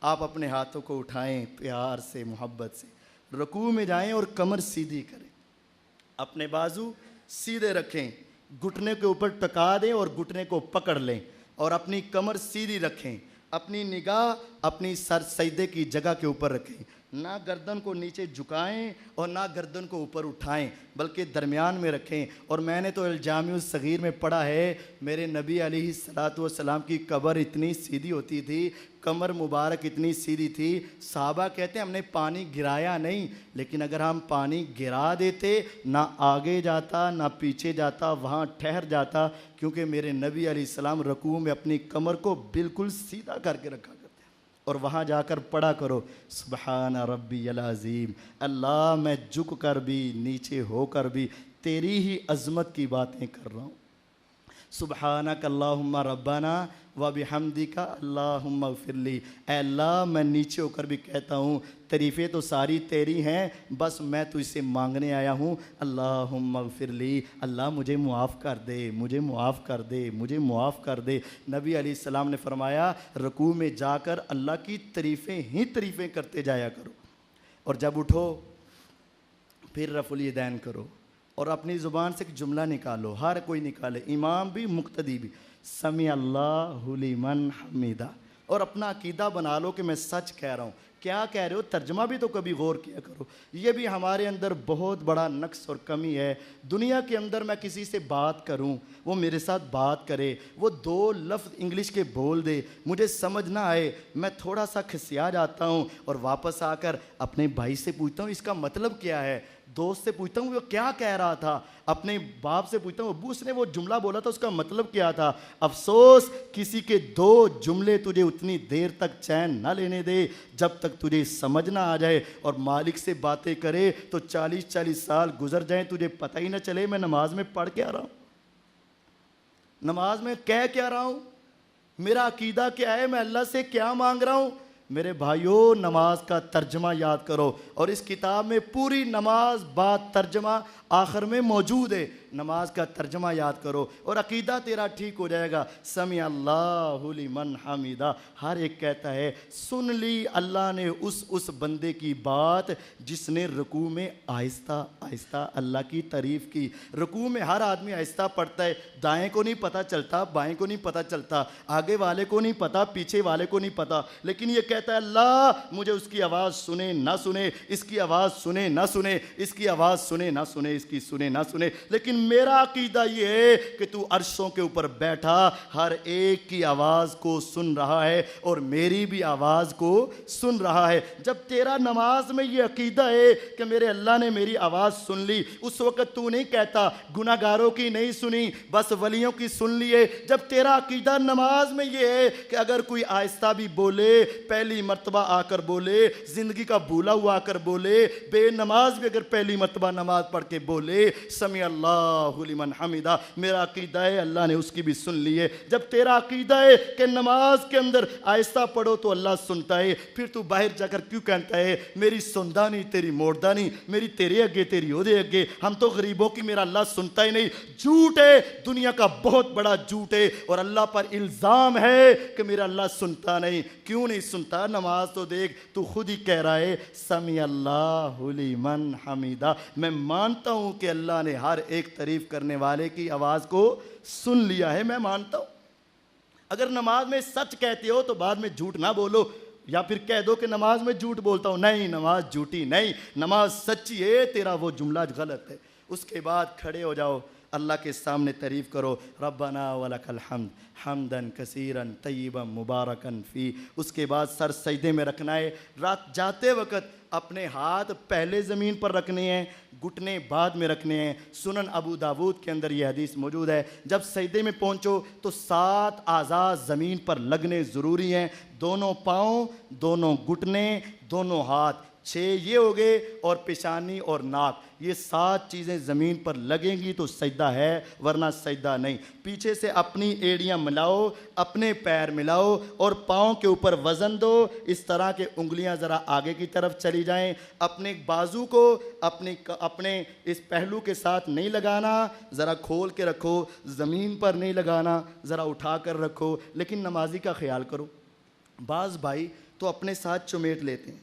آپ اپنے ہاتھوں کو اٹھائیں پیار سے، محبت سے، رکوع میں جائیں اور کمر سیدھی کریں، اپنے بازو سیدھے رکھیں، گھٹنے کے اوپر ٹکا دیں اور گھٹنے کو پکڑ لیں اور اپنی کمر سیدھی رکھیں، اپنی نگاہ اپنی سر سجدے کی جگہ کے اوپر رکھیں، نہ گردن کو نیچے جھکائیں اور نہ گردن کو اوپر اٹھائیں بلکہ درمیان میں رکھیں۔ اور میں نے تو الجامع الصغیر میں پڑھا ہے میرے نبی علیہ الصلوۃ والسلام کی قبر اتنی سیدھی ہوتی تھی، کمر مبارک اتنی سیدھی تھی، صحابہ کہتے ہیں ہم نے پانی گرایا نہیں، لیکن اگر ہم پانی گرا دیتے نہ آگے جاتا نہ پیچھے جاتا، وہاں ٹھہر جاتا، کیونکہ میرے نبی علیہ السلام رکوع میں اپنی کمر کو بالکل سیدھا کر کے رکھا کرتے۔ اور وہاں جا کر پڑھا کرو سبحان ربی العظیم، اللہ میں جھک کر بھی نیچے ہو کر بھی تیری ہی عظمت کی باتیں کر رہا ہوں، سبحانک اللہم ربنا وبحمدک اللہم اغفر لی، اے اللہ میں نیچے ہو کر بھی کہتا ہوں تعریفیں تو ساری تیری ہیں، بس میں تو اسے مانگنے آیا ہوں، اللہم اغفر لی، اللہ مجھے معاف کر دے، مجھے معاف کر دے، مجھے معاف کر دے۔ نبی علیہ السلام نے فرمایا رکوع میں جا کر اللہ کی تعریفیں ہی تعریفیں کرتے جایا کرو، اور جب اٹھو پھر رفع الیدین کرو، اور اپنی زبان سے ایک جملہ نکالو، ہر کوئی نکالے، امام بھی مقتدی بھی، سمیع اللہ لمن حمیدہ، اور اپنا عقیدہ بنا لو کہ میں سچ کہہ رہا ہوں۔ کیا کہہ رہے ہو ترجمہ بھی تو کبھی غور کیا کرو۔ یہ بھی ہمارے اندر بہت بڑا نقص اور کمی ہے۔ دنیا کے اندر میں کسی سے بات کروں، وہ میرے ساتھ بات کرے، وہ 2 لفظ انگلش کے بول دے، مجھے سمجھ نہ آئے، میں تھوڑا سا کھسیا جاتا ہوں اور واپس آ کر اپنے بھائی سے پوچھتا ہوں اس کا مطلب کیا ہے، دوست سے پوچھتا ہوں وہ کیا کہہ رہا تھا، اپنے باپ سے پوچھتا ہوں ابو اس نے وہ جملہ بولا تھا اس کا مطلب کیا تھا۔ افسوس کسی کے 2 جملے تجھے اتنی دیر تک چین نہ لینے دے جب تک تجھے سمجھ نہ آ جائے، اور مالک سے باتیں کرے تو 40 سال گزر جائیں تجھے پتہ ہی نہ چلے میں نماز میں پڑھ کے آ رہا ہوں، نماز میں کہہ کیا رہا ہوں، میرا عقیدہ کیا ہے، میں اللہ سے کیا مانگ رہا ہوں۔ میرے بھائیوں نماز کا ترجمہ یاد کرو، اور اس کتاب میں پوری نماز بات ترجمہ آخر میں موجود ہے، نماز کا ترجمہ یاد کرو اور عقیدہ تیرا ٹھیک ہو جائے گا۔ سمیع اللہ لمن حمیدہ، ہر ایک کہتا ہے سن لی اللہ نے اس بندے کی بات جس نے رکوع میں آہستہ آہستہ اللہ کی تعریف کی۔ رکوع میں ہر آدمی آہستہ پڑھتا ہے، دائیں کو نہیں پتہ چلتا، بائیں کو نہیں پتہ چلتا، آگے والے کو نہیں پتہ، پیچھے والے کو نہیں پتہ، لیکن یہ کہتا ہے اللہ مجھے اس کی آواز سنے نہ سنے، اس کی آواز سنے نہ سنے، اس کی آواز سنے نہ سنے، اس کی سنے نہ سنے، لیکن میرا عقیدہ یہ ہے کہ تو عرشوں کے اوپر بیٹھا ہر ایک کی آواز کو سن رہا ہے اور میری بھی آواز کو سن رہا ہے۔ جب تیرا نماز میں یہ عقیدہ ہے کہ میرے اللہ نے میری آواز سن لی، اس وقت تو نہیں کہتا گناہ گاروں کی نہیں سنی بس ولیوں کی سن لیے۔ جب تیرا عقیدہ نماز میں یہ ہے کہ اگر کوئی آہستہ بھی بولے، پہلی مرتبہ آ کر بولے، زندگی کا بھولا ہوا آ کر بولے، بے نماز بھی اگر پہلی مرتبہ نماز پڑھ کے بولے سمیع اللہ لمن حمیدہ، میرا عقیدہ ہے اللہ نے اس کی بھی سن لی ہے۔ جب تیرا عقیدہ ہے کہ نماز کے اندر آہستہ پڑھو تو اللہ سنتا ہے، پھر تو باہر جا کر کیوں کہتا ہے میری سندا نہیں تیری موڑدا نہیں، میری تیرے اگے تیری اودے اگے، ہم تو غریبوں کی میرا اللہ سنتا ہی نہیں۔ جھوٹ ہے، دنیا کا بہت بڑا جھوٹ ہے، اور اللہ پر الزام ہے کہ میرا اللہ سنتا نہیں۔ کیوں نہیں سنتا؟ نماز تو دیکھ، تو خود ہی کہہ رہا ہے سمیع اللہ لمن حمیدہ، میں مانتا ہوں کہ اللہ نے ہر ایک تعریف کرنے والے کی آواز کو سن لیا ہے، میں مانتا ہوں۔ اگر نماز میں سچ کہتے ہو تو بعد میں جھوٹ نہ بولو، یا پھر کہہ دو کہ نماز میں جھوٹ بولتا ہوں، نہیں نماز جھوٹی نہیں، نماز سچی ہے، تیرا وہ جملہ غلط ہے۔ اس کے بعد کھڑے ہو جاؤ، اللہ کے سامنے تعریف کرو، ربنا ولک الحمد حمدن کثیرن طیبا مبارکن فی۔ اس کے بعد سر سجدے میں رکھنا ہے، رات جاتے وقت اپنے ہاتھ پہلے زمین پر رکھنے ہیں، گھٹنے بعد میں رکھنے ہیں۔ سنن ابو داود کے اندر یہ حدیث موجود ہے، جب سجدے میں پہنچو تو 7 اعضاء زمین پر لگنے ضروری ہیں، دونوں پاؤں، دونوں گھٹنے، دونوں ہاتھ، 6 یہ ہو گئے، اور پیشانی اور ناک، یہ 7 چیزیں زمین پر لگیں گی تو سجدہ ہے، ورنہ سجدہ نہیں۔ پیچھے سے اپنی ایڑیاں ملاؤ، اپنے پیر ملاؤ اور پاؤں کے اوپر وزن دو، اس طرح کہ انگلیاں ذرا آگے کی طرف چلی جائیں۔ اپنے بازو کو اپنے اس پہلو کے ساتھ نہیں لگانا، ذرا کھول کے رکھو، زمین پر نہیں لگانا، ذرا اٹھا کر رکھو، لیکن نمازی کا خیال کرو۔ بعض بھائی تو اپنے ساتھ چمیٹ لیتے ہیں،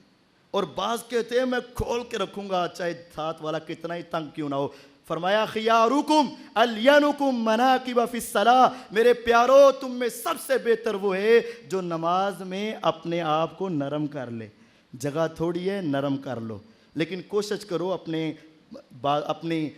اور بعض کہتے ہیں میں کھول کے رکھوں گا چاہے ساتھ والا کتنا ہی تنگ کیوں نہ ہو۔ فرمایا خیارکم الینکم مناکب فی الصلاۃ، میرے پیارو تم میں سب سے بہتر وہ ہے جو نماز میں اپنے آپ کو نرم کر لے. جگہ تھوڑی ہے، نرم کر لو، لیکن کوشش کرو اپنی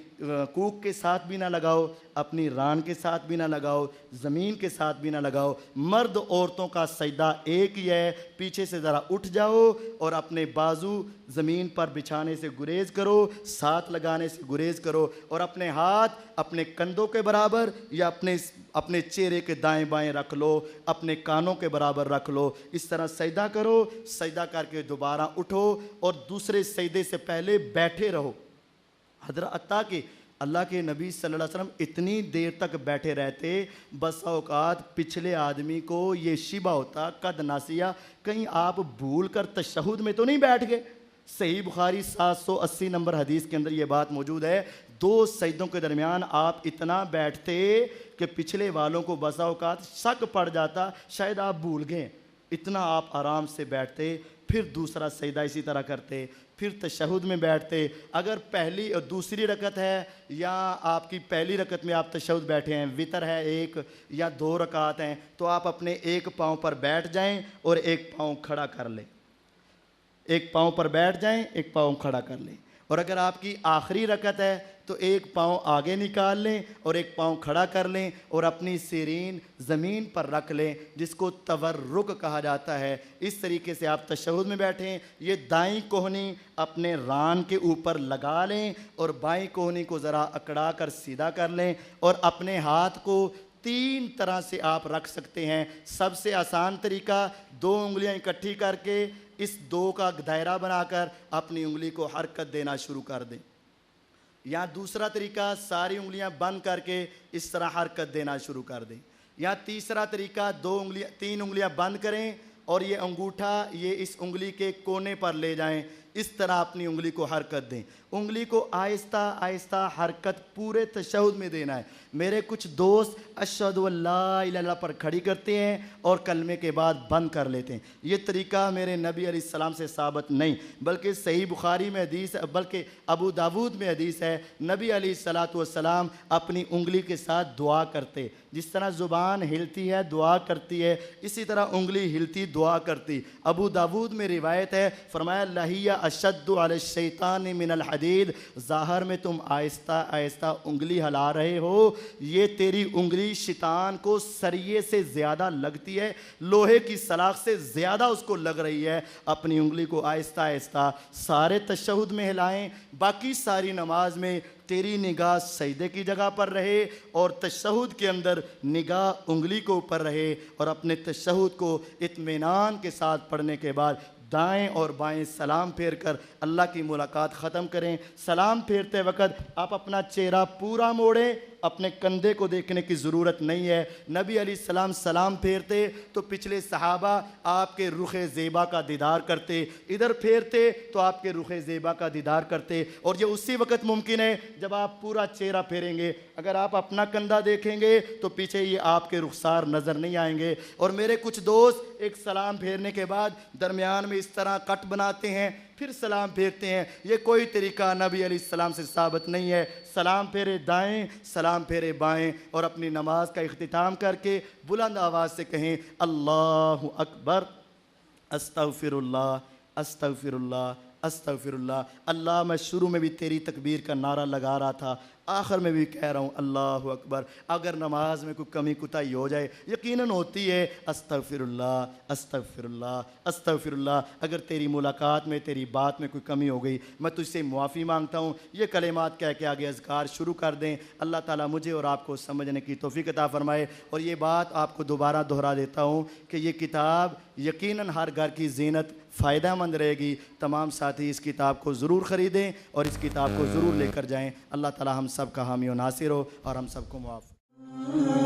کوک کے ساتھ بھی نہ لگاؤ، اپنی ران کے ساتھ بھی نہ لگاؤ، زمین کے ساتھ بھی نہ لگاؤ. مرد عورتوں کا سجدہ ایک ہی ہے. پیچھے سے ذرا اٹھ جاؤ اور اپنے بازو زمین پر بچھانے سے گریز کرو، ساتھ لگانے سے گریز کرو، اور اپنے ہاتھ اپنے کندھوں کے برابر یا اپنے چہرے کے دائیں بائیں رکھ لو، اپنے کانوں کے برابر رکھ لو. اس طرح سجدہ کرو. سجدہ کر کے دوبارہ اٹھو اور دوسرے سجدے سے پہلے بیٹھے رہو. حضرت کہ اللہ کے نبی صلی اللہ علیہ وسلم اتنی دیر تک بیٹھے رہتے، بس اوقات پچھلے آدمی کو یہ شبہ ہوتا قد ناسیہ، کہیں آپ بھول کر تشہد میں تو نہیں بیٹھ گئے. صحیح بخاری 780 نمبر حدیث کے اندر یہ بات موجود ہے. 2 سجدوں کے درمیان آپ اتنا بیٹھتے کہ پچھلے والوں کو بسا اوقات شک پڑ جاتا شاید آپ بھول گئے. اتنا آپ آرام سے بیٹھتے، پھر دوسرا سجدہ اسی طرح کرتے، پھر تشہد میں بیٹھتے. اگر پہلی اور دوسری رکعت ہے یا آپ کی پہلی رکعت میں آپ تشہد بیٹھے ہیں، وتر ہے 1 یا 2 رکعت ہیں، تو آپ اپنے ایک پاؤں پر بیٹھ جائیں اور ایک پاؤں کھڑا کر لیں. ایک پاؤں پر بیٹھ جائیں، ایک پاؤں کھڑا کر لیں. اور اگر آپ کی آخری رکعت ہے تو ایک پاؤں آگے نکال لیں اور ایک پاؤں کھڑا کر لیں اور اپنی سیرین زمین پر رکھ لیں، جس کو تورک کہا جاتا ہے. اس طریقے سے آپ تشہد میں بیٹھیں. یہ دائیں کوہنی اپنے ران کے اوپر لگا لیں اور بائیں کوہنی کو ذرا اکڑا کر سیدھا کر لیں، اور اپنے ہاتھ کو 3 طرح سے آپ رکھ سکتے ہیں. سب سے آسان طریقہ 2 انگلیاں اکٹھی کر کے اس 2 کا دائرہ بنا کر اپنی انگلی کو حرکت دینا شروع کر دیں. یا دوسرا طریقہ ساری انگلیاں بند کر کے اس طرح حرکت دینا شروع کر دیں. یا تیسرا طریقہ 3 انگلیاں بند کریں اور یہ انگوٹھا یہ اس انگلی کے کونے پر لے جائیں. اس طرح اپنی انگلی کو حرکت دیں. انگلی کو آہستہ آہستہ حرکت پورے تشہد میں دینا ہے. میرے کچھ دوست اشہد ان لا الہ الا اللہ پر کھڑی کرتے ہیں اور کلمے کے بعد بند کر لیتے ہیں. یہ طریقہ میرے نبی علیہ السلام سے ثابت نہیں، بلکہ صحیح بخاری میں حدیث، بلکہ ابو داود میں حدیث ہے، نبی علیہ الصلاۃ والسلام اپنی انگلی کے ساتھ دعا کرتے. جس طرح زبان ہلتی ہے دعا کرتی ہے، اسی طرح انگلی ہلتی دعا کرتی. ابو داود میں روایت ہے، فرمایا لہیہ اشد علی الشیطان من الحدید، ظاہر میں تم آہستہ آہستہ انگلی ہلا رہے ہو، یہ تیری انگلی شیطان کو سریے سے زیادہ لگتی ہے، لوہے کی سلاخ سے زیادہ اس کو لگ رہی ہے. اپنی انگلی کو آہستہ آہستہ سارے تشہد میں ہلائیں. باقی ساری نماز میں تیری نگاہ سجدے کی جگہ پر رہے اور تشہد کے اندر نگاہ انگلی کو اوپر رہے، اور اپنے تشہد کو اطمینان کے ساتھ پڑھنے کے بعد دائیں اور بائیں سلام پھیر کر اللہ کی ملاقات ختم کریں. سلام پھیرتے وقت آپ اپنا چہرہ پورا موڑیں، اپنے کندھے کو دیکھنے کی ضرورت نہیں ہے. نبی علیہ السلام سلام پھیرتے تو پچھلے صحابہ آپ کے رخ زیبا کا دیدار کرتے، ادھر پھیرتے تو آپ کے رخ زیبا کا دیدار کرتے. اور یہ اسی وقت ممکن ہے جب آپ پورا چہرہ پھیریں گے. اگر آپ اپنا کندھا دیکھیں گے تو پیچھے یہ آپ کے رخسار نظر نہیں آئیں گے. اور میرے کچھ دوست ایک سلام پھیرنے کے بعد درمیان میں اس طرح کٹ بناتے ہیں، پھر سلام پھیرتے ہیں. یہ کوئی طریقہ نبی علیہ السلام سے ثابت نہیں ہے. سلام پھیرے دائیں، سلام پھیرے بائیں، اور اپنی نماز کا اختتام کر کے بلند آواز سے کہیں اللہ اکبر، استغفر اللہ، استغفر اللہ، استغفر اللہ. اللہ میں شروع میں بھی تیری تکبیر کا نعرہ لگا رہا تھا، آخر میں بھی کہہ رہا ہوں اللہ اکبر. اگر نماز میں کوئی کمی کوتاہی ہو جائے یقیناً ہوتی ہے، استغفر اللہ، استغفر اللہ، استغفر اللہ. اگر تیری ملاقات میں تیری بات میں کوئی کمی ہو گئی میں تجھ سے معافی مانگتا ہوں. یہ کلمات کہہ کے آگے اذکار شروع کر دیں. اللہ تعالیٰ مجھے اور آپ کو سمجھنے کی توفیق عطا فرمائے. اور یہ بات آپ کو دوبارہ دہرا دیتا ہوں کہ یہ کتاب یقیناً ہر گھر کی زینت فائدہ مند رہے گی. تمام ساتھی اس کتاب کو ضرور خریدیں اور اس کتاب کو ضرور لے کر جائیں. اللہ تعالیٰ ہم سب کا حامی و ناصر ہو اور ہم سب کو معاف